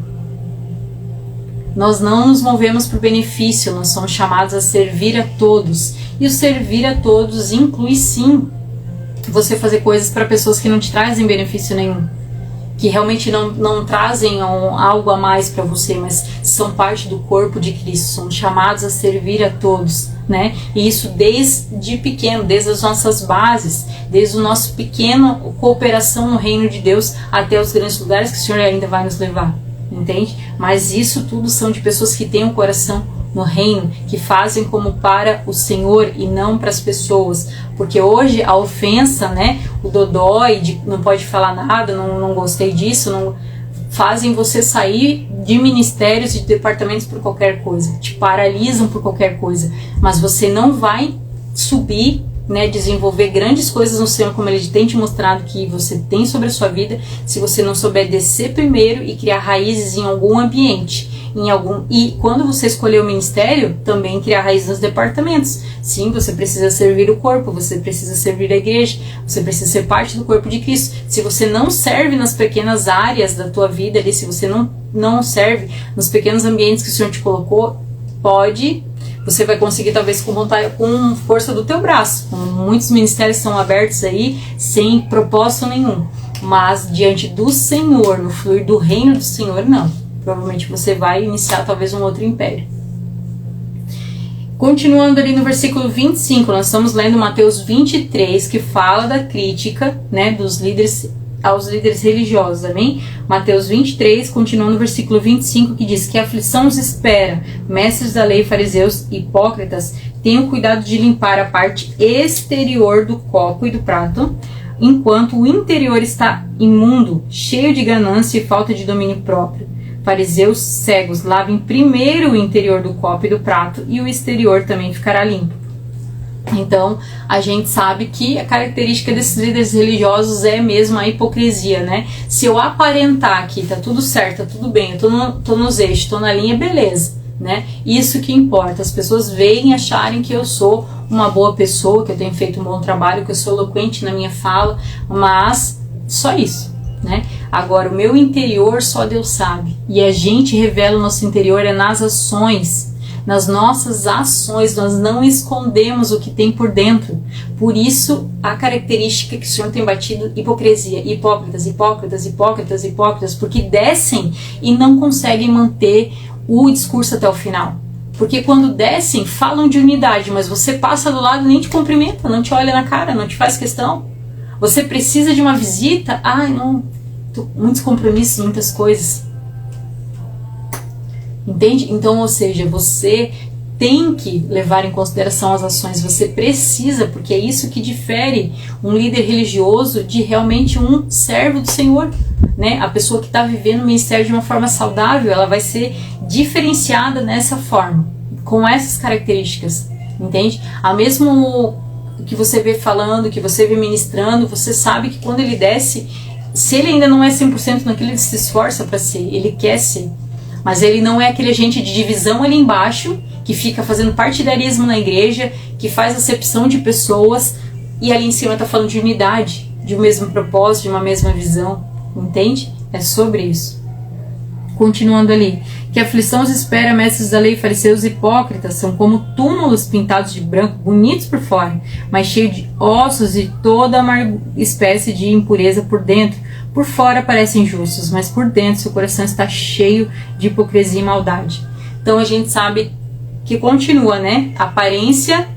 A: Nós não nos movemos por benefício, nós somos chamados a servir a todos. E o servir a todos inclui sim você fazer coisas para pessoas que não te trazem benefício nenhum, que realmente não trazem algo a mais para você, mas são parte do corpo de Cristo, são chamados a servir a todos, né? E isso desde pequeno, desde as nossas bases, desde o nosso pequeno cooperação no reino de Deus até os grandes lugares que o Senhor ainda vai nos levar, entende? Mas isso tudo são de pessoas que têm um coração no reino, que fazem como para o Senhor e não para as pessoas, porque hoje a ofensa, né, o dodói, de não pode falar nada, não gostei disso, não, fazem você sair de ministérios e de departamentos por qualquer coisa, te paralisam por qualquer coisa, mas você não vai subir, né, desenvolver grandes coisas no Senhor como Ele tem te mostrado que você tem sobre a sua vida, se você não souber descer primeiro e criar raízes em algum ambiente, e quando você escolher o ministério, também criar raízes nos departamentos. Sim, você precisa servir o corpo, você precisa servir a igreja, você precisa ser parte do corpo de Cristo. Se você não serve nas pequenas áreas da tua vida ali, se você não serve nos pequenos ambientes que o Senhor te colocou, você vai conseguir talvez com vontade, com força do teu braço. Muitos ministérios são abertos aí sem propósito nenhum, mas diante do Senhor, no fluir do reino do Senhor, não. Provavelmente você vai iniciar talvez um outro império. Continuando ali no versículo 25, nós estamos lendo Mateus 23, que fala da crítica, né, dos líderes aos líderes religiosos, amém? Mateus 23, continuando no versículo 25, que diz que a aflição os espera, mestres da lei, fariseus, hipócritas, tenham cuidado de limpar a parte exterior do copo e do prato, enquanto o interior está imundo, cheio de ganância e falta de domínio próprio. Fariseus cegos, lavem primeiro o interior do copo e do prato, e o exterior também ficará limpo. Então, a gente sabe que a característica desses líderes religiosos é mesmo a hipocrisia, né? Se eu aparentar que tá tudo certo, tá tudo bem, eu tô nos eixos, tô na linha, beleza, né? Isso que importa. As pessoas veem e acharem que eu sou uma boa pessoa, que eu tenho feito um bom trabalho, que eu sou eloquente na minha fala, mas só isso, né? Agora, o meu interior só Deus sabe. E a gente revela o nosso interior nas ações. Nas nossas ações, nós não escondemos o que tem por dentro. Por isso, a característica que o Senhor tem batido, hipocrisia, hipócritas, hipócritas, hipócritas, hipócritas, porque descem e não conseguem manter o discurso até o final. Porque quando descem, falam de unidade, mas você passa do lado e nem te cumprimenta, não te olha na cara, não te faz questão. Você precisa de uma visita, não, muitos compromissos, muitas coisas. Entende? Então, ou seja, você tem que levar em consideração as ações, você precisa, porque é isso que difere um líder religioso de realmente um servo do Senhor, né? A pessoa que está vivendo o ministério de uma forma saudável, ela vai ser diferenciada nessa forma, com essas características, entende? A mesmo que você vê falando, que você vê ministrando, você sabe que quando ele desce, se ele ainda não é 100% naquilo, ele se esforça para ser, ele quer ser. Mas ele não é aquele agente de divisão ali embaixo, que fica fazendo partidarismo na igreja, que faz acepção de pessoas, e ali em cima está falando de unidade, de um mesmo propósito, de uma mesma visão, entende? É sobre isso. Continuando ali, que a aflição os espera, mestres da lei, fariseus hipócritas, são como túmulos pintados de branco, bonitos por fora, mas cheios de ossos e toda espécie de impureza por dentro. Por fora parecem justos, mas por dentro seu coração está cheio de hipocrisia e maldade. Então a gente sabe que continua, né? A aparência,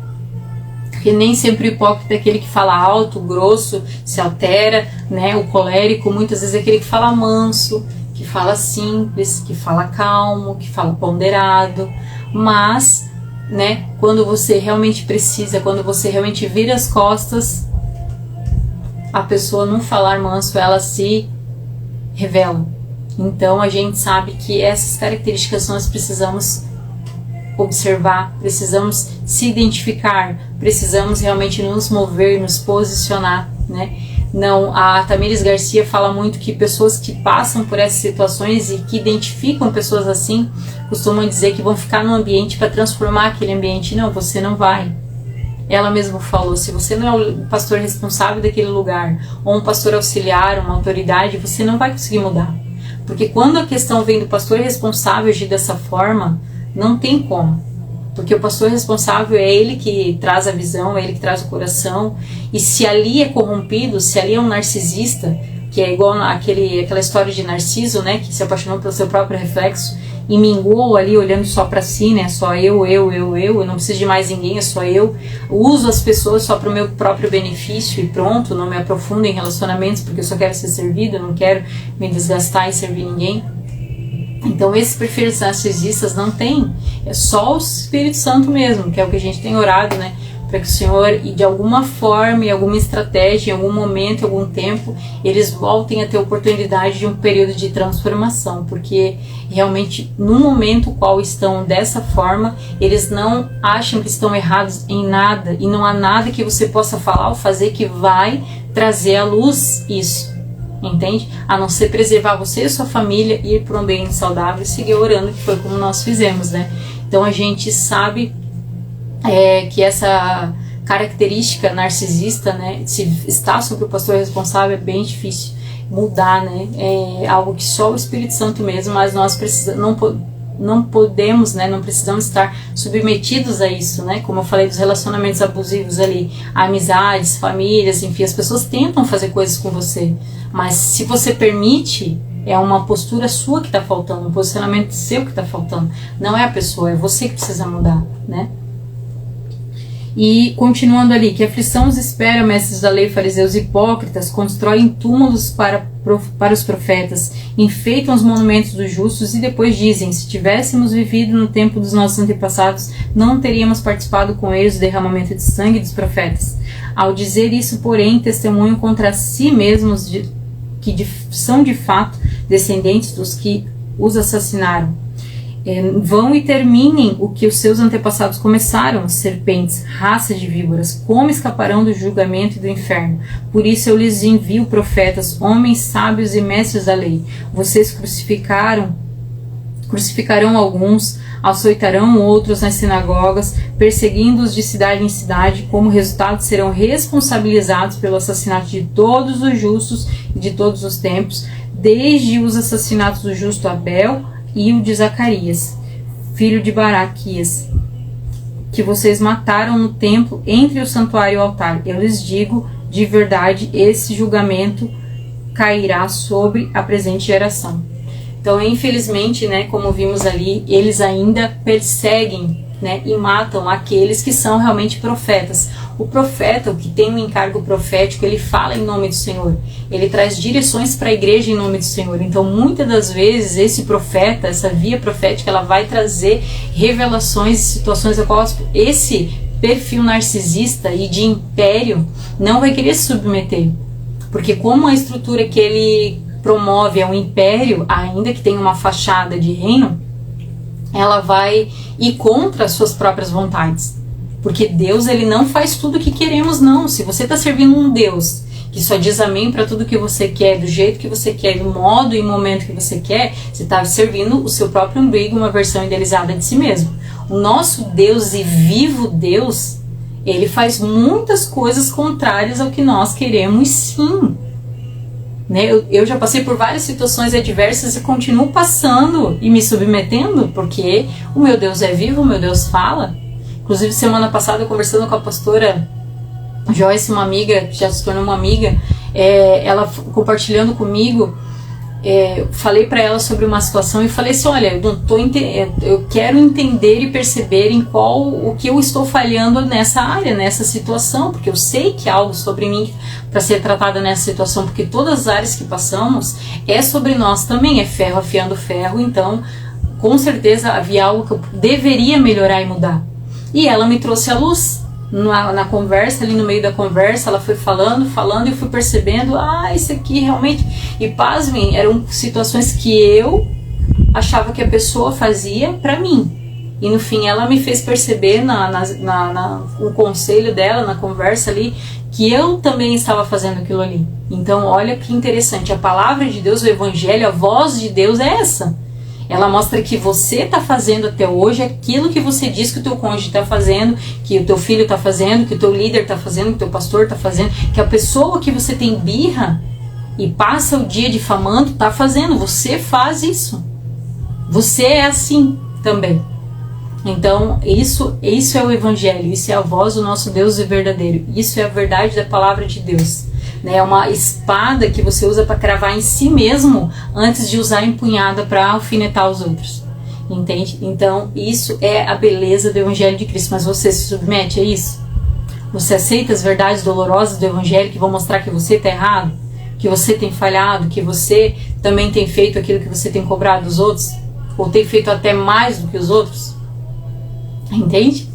A: que nem sempre o hipócrita é aquele que fala alto, grosso, se altera, né? O colérico muitas vezes é aquele que fala manso, que fala simples, que fala calmo, que fala ponderado. Mas, né? Quando você realmente precisa, quando você realmente vira as costas, a pessoa não falar manso, ela se revela. Então a gente sabe que essas características nós precisamos observar, precisamos se identificar, precisamos realmente nos mover, nos posicionar, né? Não, a Tamires Garcia fala muito que pessoas que passam por essas situações e que identificam pessoas assim, costumam dizer que vão ficar no ambiente para transformar aquele ambiente. Não, você não vai. Ela mesma falou, se você não é o pastor responsável daquele lugar, ou um pastor auxiliar, uma autoridade, você não vai conseguir mudar. Porque quando a questão vem do pastor responsável agir dessa forma, não tem como. Porque o pastor responsável é ele que traz a visão, é ele que traz o coração. E se ali é corrompido, se ali é um narcisista, que é igual aquela história de Narciso, né, que se apaixonou pelo seu próprio reflexo e minguou ali olhando só para si, né, só eu não preciso de mais ninguém, é só eu, uso as pessoas só para o meu próprio benefício e pronto, não me aprofundo em relacionamentos porque eu só quero ser servido, eu não quero me desgastar e servir ninguém. Então esses perfis narcisistas não tem, é só o Espírito Santo mesmo, que é o que a gente tem orado, né, para que o Senhor, e de alguma forma, em alguma estratégia, em algum momento, em algum tempo, eles voltem a ter oportunidade de um período de transformação, porque realmente no momento qual estão dessa forma, eles não acham que estão errados em nada, e não há nada que você possa falar ou fazer que vai trazer à luz isso, entende? A não ser preservar você e sua família, ir para um ambiente saudável e seguir orando, que foi como nós fizemos, né? Então a gente sabe que essa característica narcisista, né, se está sobre o pastor responsável, é bem difícil mudar, né, é algo que só o Espírito Santo mesmo, mas nós não podemos, né, não precisamos estar submetidos a isso, né, como eu falei dos relacionamentos abusivos ali, amizades, famílias, enfim, as pessoas tentam fazer coisas com você, mas se você permite, é uma postura sua que está faltando, um posicionamento seu que está faltando, não é a pessoa, é você que precisa mudar, né. E continuando ali, que aflição os espera, mestres da lei, fariseus hipócritas, constroem túmulos para os profetas, enfeitam os monumentos dos justos e depois dizem, se tivéssemos vivido no tempo dos nossos antepassados, não teríamos participado com eles do derramamento de sangue dos profetas. Ao dizer isso, porém, testemunham contra si mesmos que são de fato descendentes dos que os assassinaram. Vão e terminem o que os seus antepassados começaram, serpentes, raça de víboras, como escaparão do julgamento e do inferno? Por isso eu lhes envio profetas, homens sábios e mestres da lei. Vocês crucificarão alguns, açoitarão outros nas sinagogas, perseguindo-os de cidade em cidade, como resultado serão responsabilizados pelo assassinato de todos os justos e de todos os tempos, desde os assassinatos do justo Abel e o de Zacarias, filho de Baraquias, que vocês mataram no templo entre o santuário e o altar. Eu lhes digo, de verdade, esse julgamento cairá sobre a presente geração. Então, infelizmente, né, como vimos ali, eles ainda perseguem, né, e matam aqueles que são realmente profetas. O profeta, o que tem um encargo profético, ele fala em nome do Senhor. Ele traz direções para a igreja em nome do Senhor. Então, muitas das vezes, esse profeta, essa via profética, ela vai trazer revelações e situações a qual esse perfil narcisista e de império não vai querer se submeter. Porque como a estrutura que ele promove é um império, ainda que tenha uma fachada de reino, ela vai ir contra as suas próprias vontades. Porque Deus, ele não faz tudo o que queremos, não. Se você está servindo um Deus que só diz amém para tudo que você quer, do jeito que você quer, do modo e momento que você quer, você está servindo o seu próprio umbigo, uma versão idealizada de si mesmo. O nosso Deus e vivo Deus, ele faz muitas coisas contrárias ao que nós queremos, sim. Né? Eu já passei por várias situações adversas e continuo passando e me submetendo, porque o meu Deus é vivo, o meu Deus fala. Inclusive, semana passada, conversando com a pastora Joyce, uma amiga, que já se tornou uma amiga, ela compartilhando comigo, falei para ela sobre uma situação e falei assim, olha, eu quero entender e perceber em o que eu estou falhando nessa área, nessa situação, porque eu sei que há algo sobre mim para ser tratada nessa situação, porque todas as áreas que passamos é sobre nós também, é ferro afiando ferro, então com certeza havia algo que eu deveria melhorar e mudar. E ela me trouxe a luz na conversa, ali no meio da conversa, ela foi falando, e eu fui percebendo, isso aqui realmente, e pasmem, eram situações que eu achava que a pessoa fazia pra mim, e no fim ela me fez perceber no conselho dela, na conversa ali, que eu também estava fazendo aquilo ali. Então olha que interessante, a palavra de Deus, o evangelho, a voz de Deus é essa. Ela mostra que você está fazendo até hoje aquilo que você diz que o teu cônjuge está fazendo, que o teu filho está fazendo, que o teu líder está fazendo, que o teu pastor está fazendo, que a pessoa que você tem birra e passa o dia difamando está fazendo. Você faz isso. Você é assim também. Então, isso é o Evangelho, isso é a voz do nosso Deus verdadeiro, isso é a verdade da palavra de Deus. Né? É uma espada que você usa para cravar em si mesmo antes de usar empunhada para alfinetar os outros. Entende? Então, isso é a beleza do Evangelho de Cristo. Mas você se submete a isso? Você aceita as verdades dolorosas do Evangelho que vão mostrar que você está errado? Que você tem falhado? Que você também tem feito aquilo que você tem cobrado dos outros? Ou tem feito até mais do que os outros? Entende?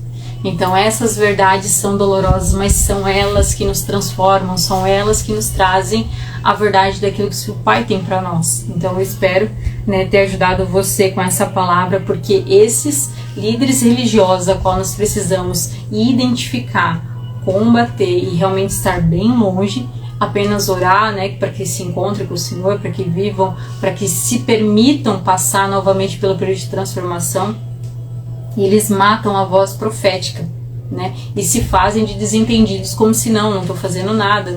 A: Então essas verdades são dolorosas, mas são elas que nos transformam, são elas que nos trazem a verdade daquilo que o Pai tem para nós. Então eu espero, né, ter ajudado você com essa palavra, porque esses líderes religiosos a qual nós precisamos identificar, combater e realmente estar bem longe, apenas orar, né, para que se encontrem com o Senhor, para que vivam, para que se permitam passar novamente pelo período de transformação. E eles matam a voz profética, né? E se fazem de desentendidos, como se não estou fazendo nada,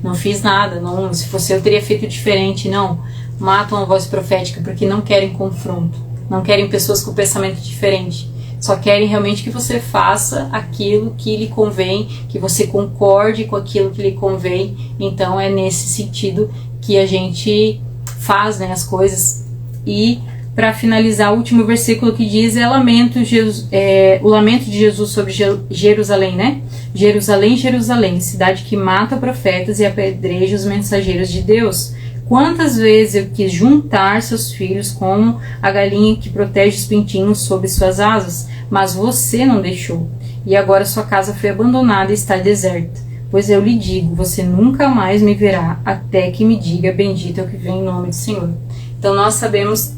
A: não fiz nada, se fosse eu teria feito diferente. Não, matam a voz profética porque não querem confronto, não querem pessoas com pensamento diferente, só querem realmente que você faça aquilo que lhe convém, que você concorde com aquilo que lhe convém. Então é nesse sentido que a gente faz, né, as coisas. E para finalizar, o último versículo que diz o lamento de Jesus sobre Jerusalém, né? Jerusalém, Jerusalém, cidade que mata profetas e apedreja os mensageiros de Deus. Quantas vezes eu quis juntar seus filhos como a galinha que protege os pintinhos sob suas asas, mas você não deixou. E agora sua casa foi abandonada e está deserta. Pois eu lhe digo, você nunca mais me verá, até que me diga, bendito é o que vem em nome do Senhor. Então nós sabemos,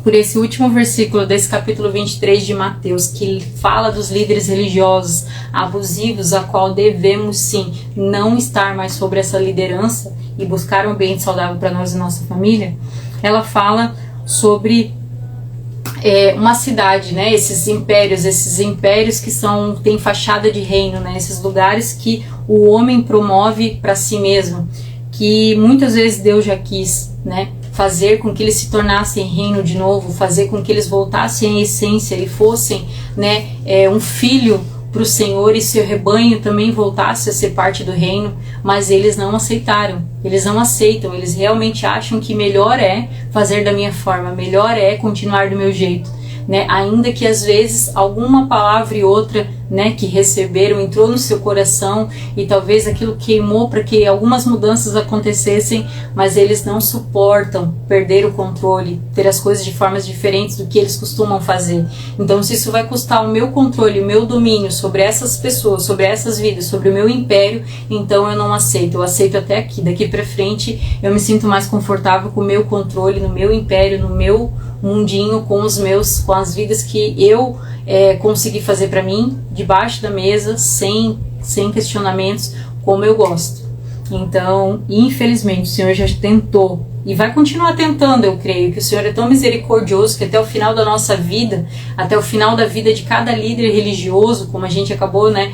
A: por esse último versículo desse capítulo 23 de Mateus, que fala dos líderes religiosos abusivos, a qual devemos sim não estar mais sobre essa liderança e buscar um ambiente saudável para nós e nossa família. Ela fala sobre uma cidade, né? Esses impérios que têm fachada de reino, né? Esses lugares que o homem promove para si mesmo, que muitas vezes Deus já quis, né, fazer com que eles se tornassem reino de novo, fazer com que eles voltassem à essência e fossem, né, um filho para o Senhor, e seu rebanho também voltasse a ser parte do reino, mas eles não aceitaram, eles não aceitam, eles realmente acham que melhor é fazer da minha forma, melhor é continuar do meu jeito, né? Ainda que às vezes alguma palavra e outra, né, que receberam entrou no seu coração e talvez aquilo queimou para que algumas mudanças acontecessem, mas eles não suportam perder o controle, ter as coisas de formas diferentes do que eles costumam fazer. Então, se isso vai custar o meu controle, o meu domínio sobre essas pessoas, sobre essas vidas, sobre o meu império, então eu não aceito. Eu aceito até aqui. Daqui para frente eu me sinto mais confortável com o meu controle, no meu império, no meu mundinho, com as vidas que eu consegui fazer para mim, debaixo da mesa, sem questionamentos, como eu gosto. Então, infelizmente, o Senhor já tentou e vai continuar tentando. Eu creio que o Senhor é tão misericordioso que até o final da nossa vida, até o final da vida de cada líder religioso, como a gente acabou, né,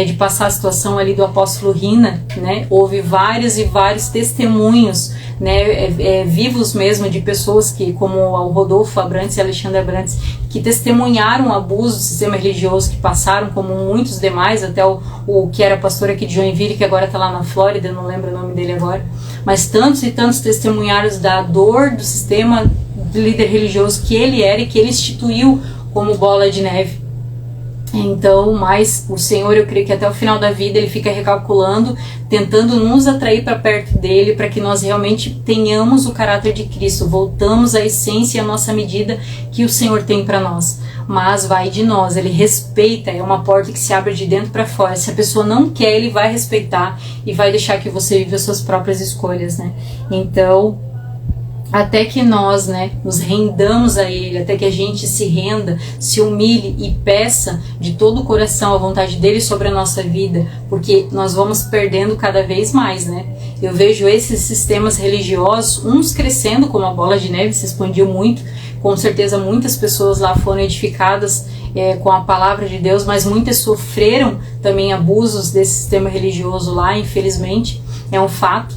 A: de passar a situação ali do apóstolo Rina, né, houve vários e vários testemunhos, né, vivos mesmo, de pessoas que, como o Rodolfo Abrantes e a Alexandra Abrantes, que testemunharam o abuso do sistema religioso, que passaram, como muitos demais, até o que era pastor aqui de Joinville, que agora está lá na Flórida, eu não lembro o nome dele agora, mas tantos e tantos testemunharam da dor do sistema do líder religioso que ele era e que ele instituiu como bola de neve. Então, mas o Senhor, eu creio que até o final da vida ele fica recalculando, tentando nos atrair para perto dele, para que nós realmente tenhamos o caráter de Cristo, voltamos à essência e à nossa medida que o Senhor tem para nós. Mas vai de nós, ele respeita, é uma porta que se abre de dentro para fora. Se a pessoa não quer, ele vai respeitar e vai deixar que você viva as suas próprias escolhas, né? Então, até que nós, né, nos rendamos a Ele, até que a gente se renda, se humilhe e peça de todo o coração a vontade dEle sobre a nossa vida, porque nós vamos perdendo cada vez mais, né? Eu vejo esses sistemas religiosos, uns crescendo como a bola de neve, se expandiu muito, com certeza muitas pessoas lá foram edificadas com a palavra de Deus, mas muitas sofreram também abusos desse sistema religioso lá, infelizmente, é um fato.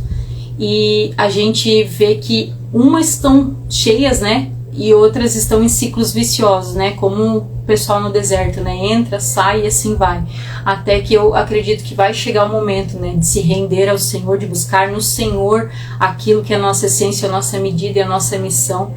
A: E a gente vê que umas estão cheias, né, e outras estão em ciclos viciosos, né? Como o pessoal no deserto, né? Entra, sai e assim vai. Até que eu acredito que vai chegar o momento, né? De se render ao Senhor, de buscar no Senhor aquilo que é a nossa essência, a nossa medida e a nossa missão,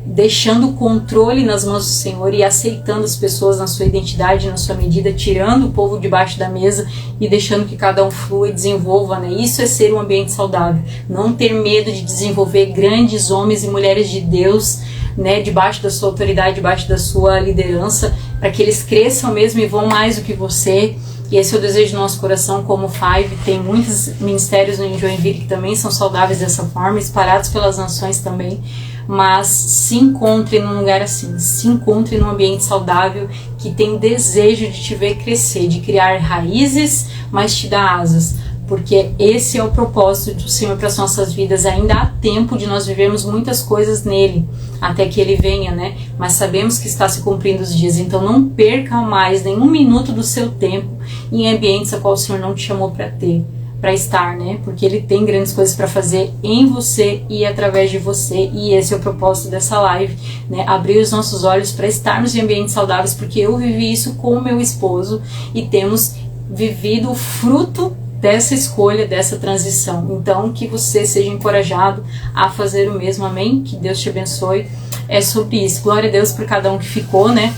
A: deixando o controle nas mãos do Senhor e aceitando as pessoas na sua identidade, na sua medida, tirando o povo debaixo da mesa e deixando que cada um flua e desenvolva, né? Isso é ser um ambiente saudável. Não ter medo de desenvolver grandes homens e mulheres de Deus, né? Debaixo da sua autoridade, debaixo da sua liderança, para que eles cresçam mesmo e vão mais do que você. E esse é o desejo do nosso coração, como Five. Tem muitos ministérios no Joinville que também são saudáveis dessa forma, espalhados pelas nações também. Mas se encontre num lugar assim, se encontre num ambiente saudável que tem desejo de te ver crescer, de criar raízes, mas te dá asas, porque esse é o propósito do Senhor para as nossas vidas. Ainda há tempo de nós vivermos muitas coisas nele, até que ele venha, né? Mas sabemos que está se cumprindo os dias, então não perca mais nenhum minuto do seu tempo em ambientes a qual o Senhor não te chamou para estar, né? Porque ele tem grandes coisas para fazer em você e através de você, e esse é o propósito dessa live, né? Abrir os nossos olhos para estarmos em ambientes saudáveis, porque eu vivi isso com o meu esposo e temos vivido o fruto dessa escolha, dessa transição. Então, que você seja encorajado a fazer o mesmo, amém? Que Deus te abençoe. É sobre isso. Glória a Deus por cada um que ficou, né?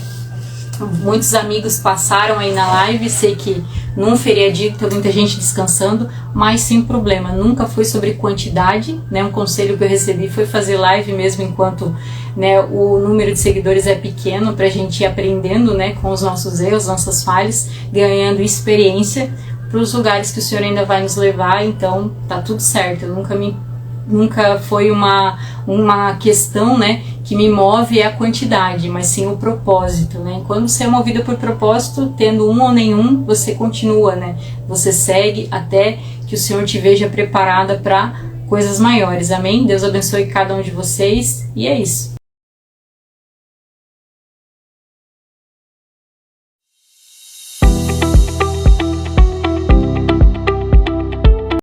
A: Muitos amigos passaram aí na live, sei que num feriadinho tem muita gente descansando, mas sem problema, nunca foi sobre quantidade, né? Um conselho que eu recebi foi fazer live mesmo enquanto, né, o número de seguidores é pequeno, pra gente ir aprendendo, né, com os nossos erros, nossas falhas, ganhando experiência para os lugares que o Senhor ainda vai nos levar. Então tá tudo certo. Nunca foi uma questão, né, que me move é a quantidade, mas sim o propósito, né? Quando você é movida por propósito, tendo um ou nenhum, você continua, né? Você segue até que o Senhor te veja preparada para coisas maiores, amém? Deus abençoe cada um de vocês, e é isso.